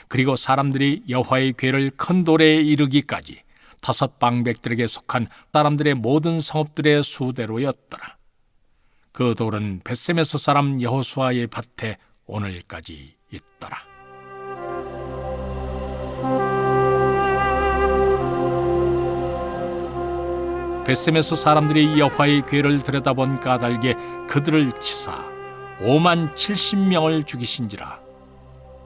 그리고 사람들이 여호와의 궤를 큰 돌에 이르기까지 5 방백들에게 속한 사람들의 모든 성읍들의 수대로였더라. 그 돌은 벳세메스 사람 여호수아의 밭에 오늘까지 있더라. 벳세메스 사람들이 여호와의 궤를 들여다본 까닭에 그들을 치사 50,070명을 죽이신지라.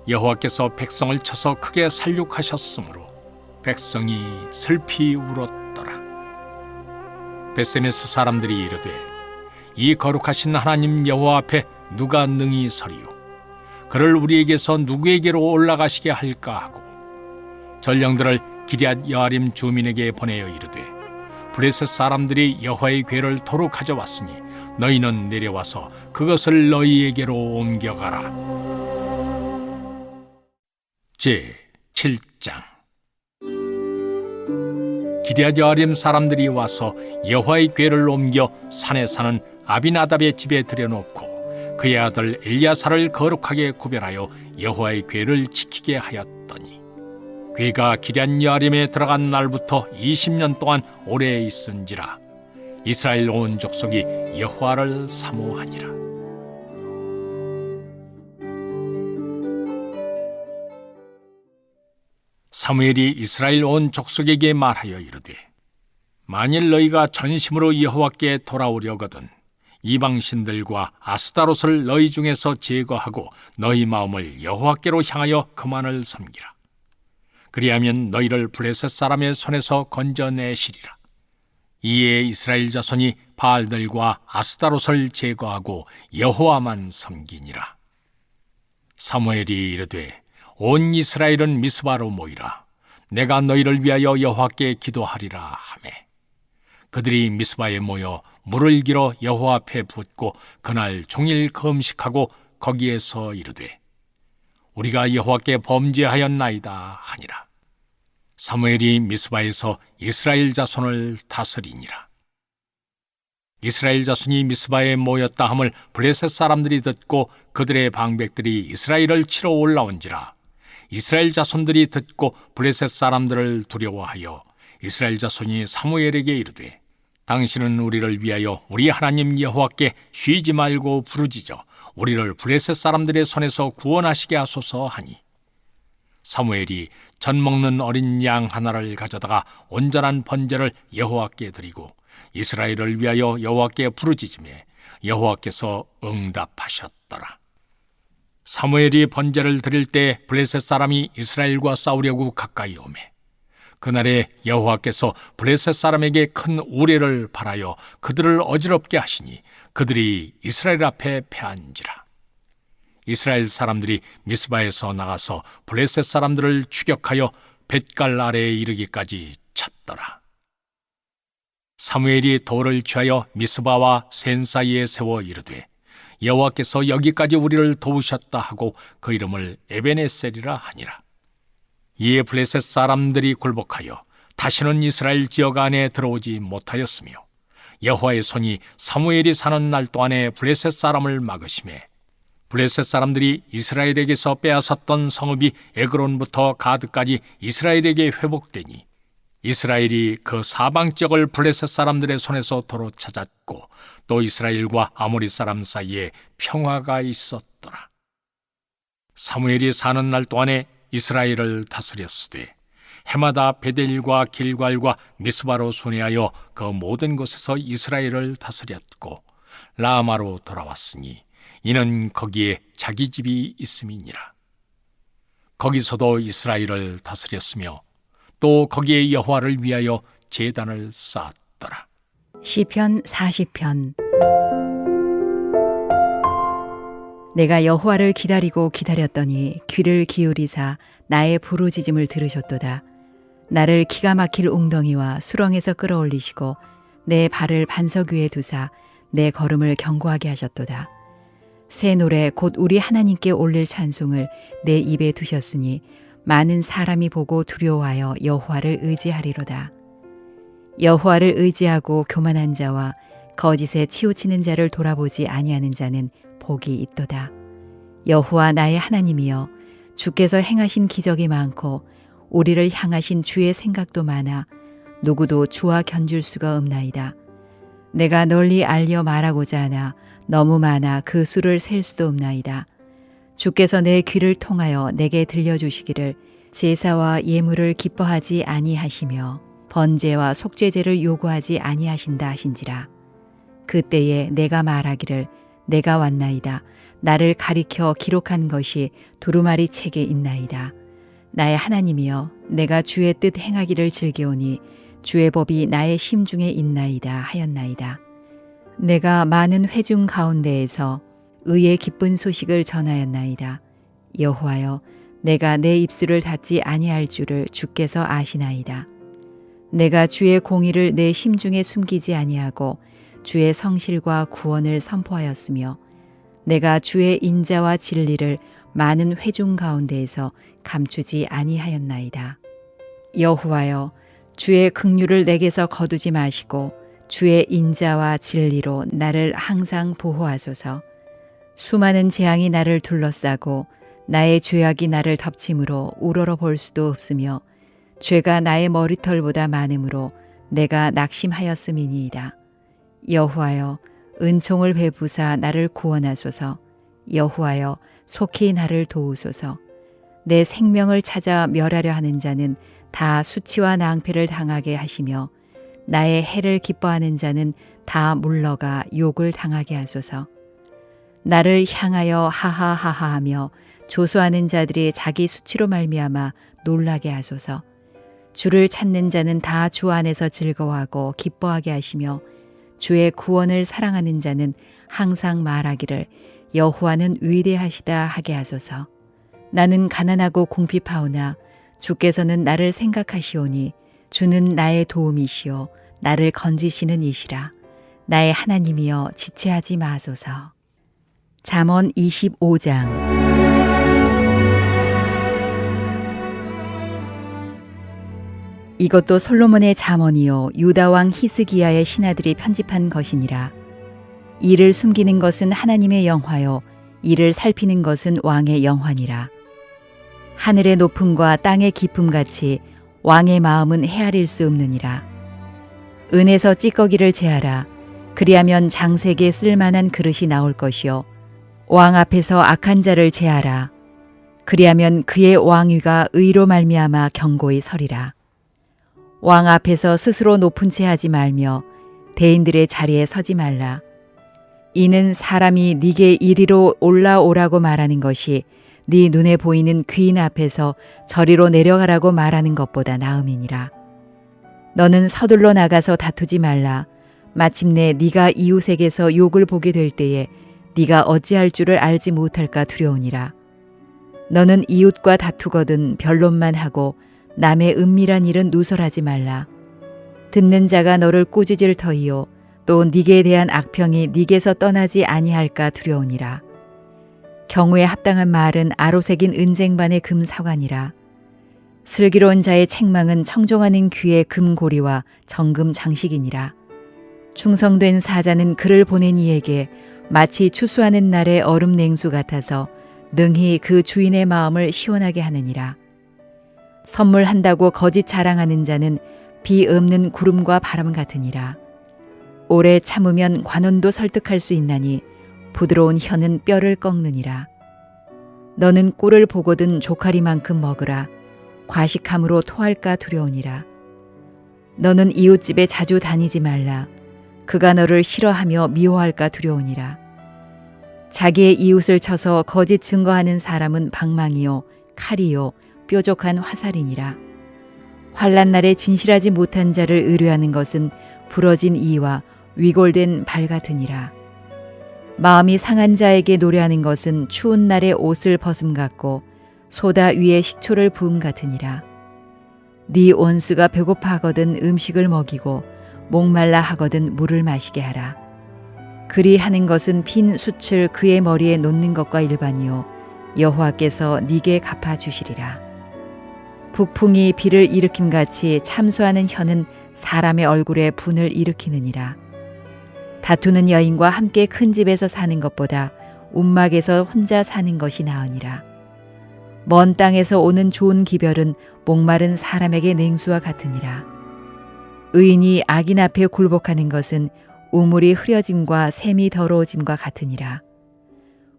여호와께서 백성을 쳐서 크게 살육하셨으므로 백성이 슬피 울었더라. 벳세메스 사람들이 이르되 이 거룩하신 하나님 여호와 앞에 누가 능히 서리요? 그를 우리에게서 누구에게로 올라가시게 할까 하고 전령들을 기럇 여아림 주민에게 보내어 이르되 블레셋 사람들이 여호와의 궤를 도로 가져왔으니 너희는 내려와서 그것을 너희에게로 옮겨가라. 제7장. 기럇 여아림 사람들이 와서 여호와의 궤를 옮겨 산에 사는 아비나답의 집에 들여놓고 그의 아들 엘리야사를 거룩하게 구별하여 여호와의 궤를 지키게 하였더니 궤가 기럇 여아림에 들어간 날부터 20년 동안 오래 있은지라. 이스라엘 온 족속이 여호와를 사모하니라. 사무엘이 이스라엘 온 족속에게 말하여 이르되 만일 너희가 전심으로 여호와께 돌아오려거든 이방신들과 아스타롯을 너희 중에서 제거하고 너희 마음을 여호와께로 향하여 그만을 섬기라. 그리하면 너희를 블레셋 사람의 손에서 건져내시리라. 이에 이스라엘 자손이 바알들과 아스타롯을 제거하고 여호와만 섬기니라. 사무엘이 이르되 온 이스라엘은 미스바로 모이라. 내가 너희를 위하여 여호와께 기도하리라 하매 그들이 미스바에 모여 물을 길어 여호와 앞에 붓고 그날 종일 금식하고 거기에서 이르되 우리가 여호와께 범죄하였나이다 하니라. 사무엘이 미스바에서 이스라엘 자손을 다스리니라. 이스라엘 자손이 미스바에 모였다 함을 블레셋 사람들이 듣고 그들의 방백들이 이스라엘을 치러 올라온지라. 이스라엘 자손들이 듣고 블레셋 사람들을 두려워하여 이스라엘 자손이 사무엘에게 이르되 당신은 우리를 위하여 우리 하나님 여호와께 쉬지 말고 부르짖어 우리를 블레셋 사람들의 손에서 구원하시게 하소서 하니 사무엘이 젖 먹는 어린 양 하나를 가져다가 온전한 번제를 여호와께 드리고 이스라엘을 위하여 여호와께 부르짖으매 여호와께서 응답하셨더라. 사무엘이 번제를 드릴 때 블레셋 사람이 이스라엘과 싸우려고 가까이 오매 그날에 여호와께서 블레셋 사람에게 큰 우레를 발하여 그들을 어지럽게 하시니 그들이 이스라엘 앞에 패한지라. 이스라엘 사람들이 미스바에서 나가서 블레셋 사람들을 추격하여 벳갈 아래에 이르기까지 쳤더라. 사무엘이 돌을 취하여 미스바와 센 사이에 세워 이르되 여호와께서 여기까지 우리를 도우셨다 하고 그 이름을 에베네셀이라 하니라. 이에 블레셋 사람들이 굴복하여 다시는 이스라엘 지역 안에 들어오지 못하였으며 여호와의 손이 사무엘이 사는 날 동안에 블레셋 사람을 막으시매 블레셋 사람들이 이스라엘에게서 빼앗았던 성읍이 에그론부터 가드까지 이스라엘에게 회복되니 이스라엘이 그 사방 지역을 블레셋 사람들의 손에서 도로 찾았고 또 이스라엘과 아모리 사람 사이에 평화가 있었더라. 사무엘이 사는 날 동안에 이스라엘을 다스렸으되 해마다 베델과 길갈과 미스바로 순회하여 그 모든 곳에서 이스라엘을 다스렸고 라마로 돌아왔으니 이는 거기에 자기 집이 있음이니라. 거기서도 이스라엘을 다스렸으며 또 거기에 여호와를 위하여 제단을 쌓았더라. 시편 40편. 내가 여호와를 기다리고 기다렸더니 귀를 기울이사 나의 부르짖음을 들으셨도다. 나를 기가 막힐 웅덩이와 수렁에서 끌어올리시고 내 발을 반석 위에 두사 내 걸음을 견고하게 하셨도다. 새 노래 곧 우리 하나님께 올릴 찬송을 내 입에 두셨으니 많은 사람이 보고 두려워하여 여호와를 의지하리로다. 여호와를 의지하고 교만한 자와 거짓에 치우치는 자를 돌아보지 아니하는 자는 복이 있도다. 여호와 나의 하나님이여 주께서 행하신 기적이 많고 우리를 향하신 주의 생각도 많아 누구도 주와 견줄 수가 없나이다. 내가 널리 알려 말하고자 하나 너무 많아 그 수를 셀 수도 없나이다. 주께서 내 귀를 통하여 내게 들려주시기를 제사와 예물을 기뻐하지 아니하시며 번제와 속죄제를 요구하지 아니하신다 하신지라. 그때에 내가 말하기를 내가 왔나이다. 나를 가리켜 기록한 것이 두루마리 책에 있나이다. 나의 하나님이여 내가 주의 뜻 행하기를 즐겨오니 주의 법이 나의 심중에 있나이다 하였나이다. 내가 많은 회중 가운데에서 의의 기쁜 소식을 전하였나이다. 여호와여 내가 내 입술을 닫지 아니할 줄을 주께서 아시나이다. 내가 주의 공의를 내 심중에 숨기지 아니하고 주의 성실과 구원을 선포하였으며 내가 주의 인자와 진리를 많은 회중 가운데에서 감추지 아니하였나이다. 여호와여 주의 긍휼을 내게서 거두지 마시고 주의 인자와 진리로 나를 항상 보호하소서. 수많은 재앙이 나를 둘러싸고 나의 죄악이 나를 덮침으로 우러러 볼 수도 없으며 죄가 나의 머리털보다 많으므로 내가 낙심하였음이니이다. 여호와여 은총을 베푸사 나를 구원하소서. 여호와여 속히 나를 도우소서. 내 생명을 찾아 멸하려 하는 자는 다 수치와 낭패를 당하게 하시며 나의 해를 기뻐하는 자는 다 물러가 욕을 당하게 하소서. 나를 향하여 하하하하하며 조소하는 자들이 자기 수치로 말미암아 놀라게 하소서. 주를 찾는 자는 다 주 안에서 즐거워하고 기뻐하게 하시며 주의 구원을 사랑하는 자는 항상 말하기를 여호와는 위대하시다 하게 하소서. 나는 가난하고 궁핍하오나 주께서는 나를 생각하시오니 주는 나의 도움이시오 나를 건지시는 이시라. 나의 하나님이여 지체하지 마소서. 잠언 25장. 이것도 솔로몬의 잠언이요 유다 왕 히스기야의 신하들이 편집한 것이니라. 이를 숨기는 것은 하나님의 영화요 이를 살피는 것은 왕의 영화니라. 하늘의 높음과 땅의 깊음 같이 왕의 마음은 헤아릴 수 없느니라. 은에서 찌꺼기를 제하라. 그리하면 장색에 쓸만한 그릇이 나올 것이요 왕 앞에서 악한 자를 제하라. 그리하면 그의 왕위가 의로 말미암아 경고히 서리라. 왕 앞에서 스스로 높은 채 하지 말며 대인들의 자리에 서지 말라. 이는 사람이 네게 이리로 올라오라고 말하는 것이 네 눈에 보이는 귀인 앞에서 저리로 내려가라고 말하는 것보다 나음이니라. 너는 서둘러 나가서 다투지 말라. 마침내 네가 이웃에게서 욕을 보게 될 때에 네가 어찌할 줄을 알지 못할까 두려우니라. 너는 이웃과 다투거든 변론만 하고 남의 은밀한 일은 누설하지 말라. 듣는 자가 너를 꾸짖을 터이요 또 네게 대한 악평이 네게서 떠나지 아니할까 두려우니라. 경우에 합당한 말은 아로새긴 은쟁반의 금사관이라. 슬기로운 자의 책망은 청종하는 귀의 금고리와 정금 장식이니라. 충성된 사자는 그를 보낸 이에게 마치 추수하는 날의 얼음 냉수 같아서 능히 그 주인의 마음을 시원하게 하느니라. 선물한다고 거짓 자랑하는 자는 비 없는 구름과 바람 같으니라. 오래 참으면 관원도 설득할 수 있나니 부드러운 혀는 뼈를 꺾느니라. 너는 꿀을 보거든 조카리만큼 먹으라. 과식함으로 토할까 두려우니라. 너는 이웃집에 자주 다니지 말라. 그가 너를 싫어하며 미워할까 두려우니라. 자기의 이웃을 쳐서 거짓 증거하는 사람은 방망이요 칼이요 뾰족한 화살이니라. 환난 날에 진실하지 못한 자를 의뢰하는 것은 부러진 이와 위골된 발 같으니라. 마음이 상한 자에게 노래하는 것은 추운 날에 옷을 벗음 같고 소다 위에 식초를 부음 같으니라. 네 원수가 배고파하거든 음식을 먹이고 목말라 하거든 물을 마시게 하라. 그리 하는 것은 핀 숯을 그의 머리에 놓는 것과 일반이요 여호와께서 네게 갚아주시리라. 북풍이 비를 일으킴같이 참수하는 혀는 사람의 얼굴에 분을 일으키느니라. 다투는 여인과 함께 큰 집에서 사는 것보다 움막에서 혼자 사는 것이 나으니라. 먼 땅에서 오는 좋은 기별은 목마른 사람에게 냉수와 같으니라. 의인이 악인 앞에 굴복하는 것은 우물이 흐려짐과 샘이 더러워짐과 같으니라.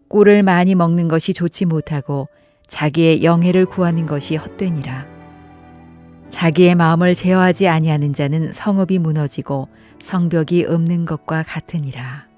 꿀을 많이 먹는 것이 좋지 못하고 자기의 영예를 구하는 것이 헛되니라. 자기의 마음을 제어하지 아니하는 자는 성읍이 무너지고 성벽이 없는 것과 같으니라.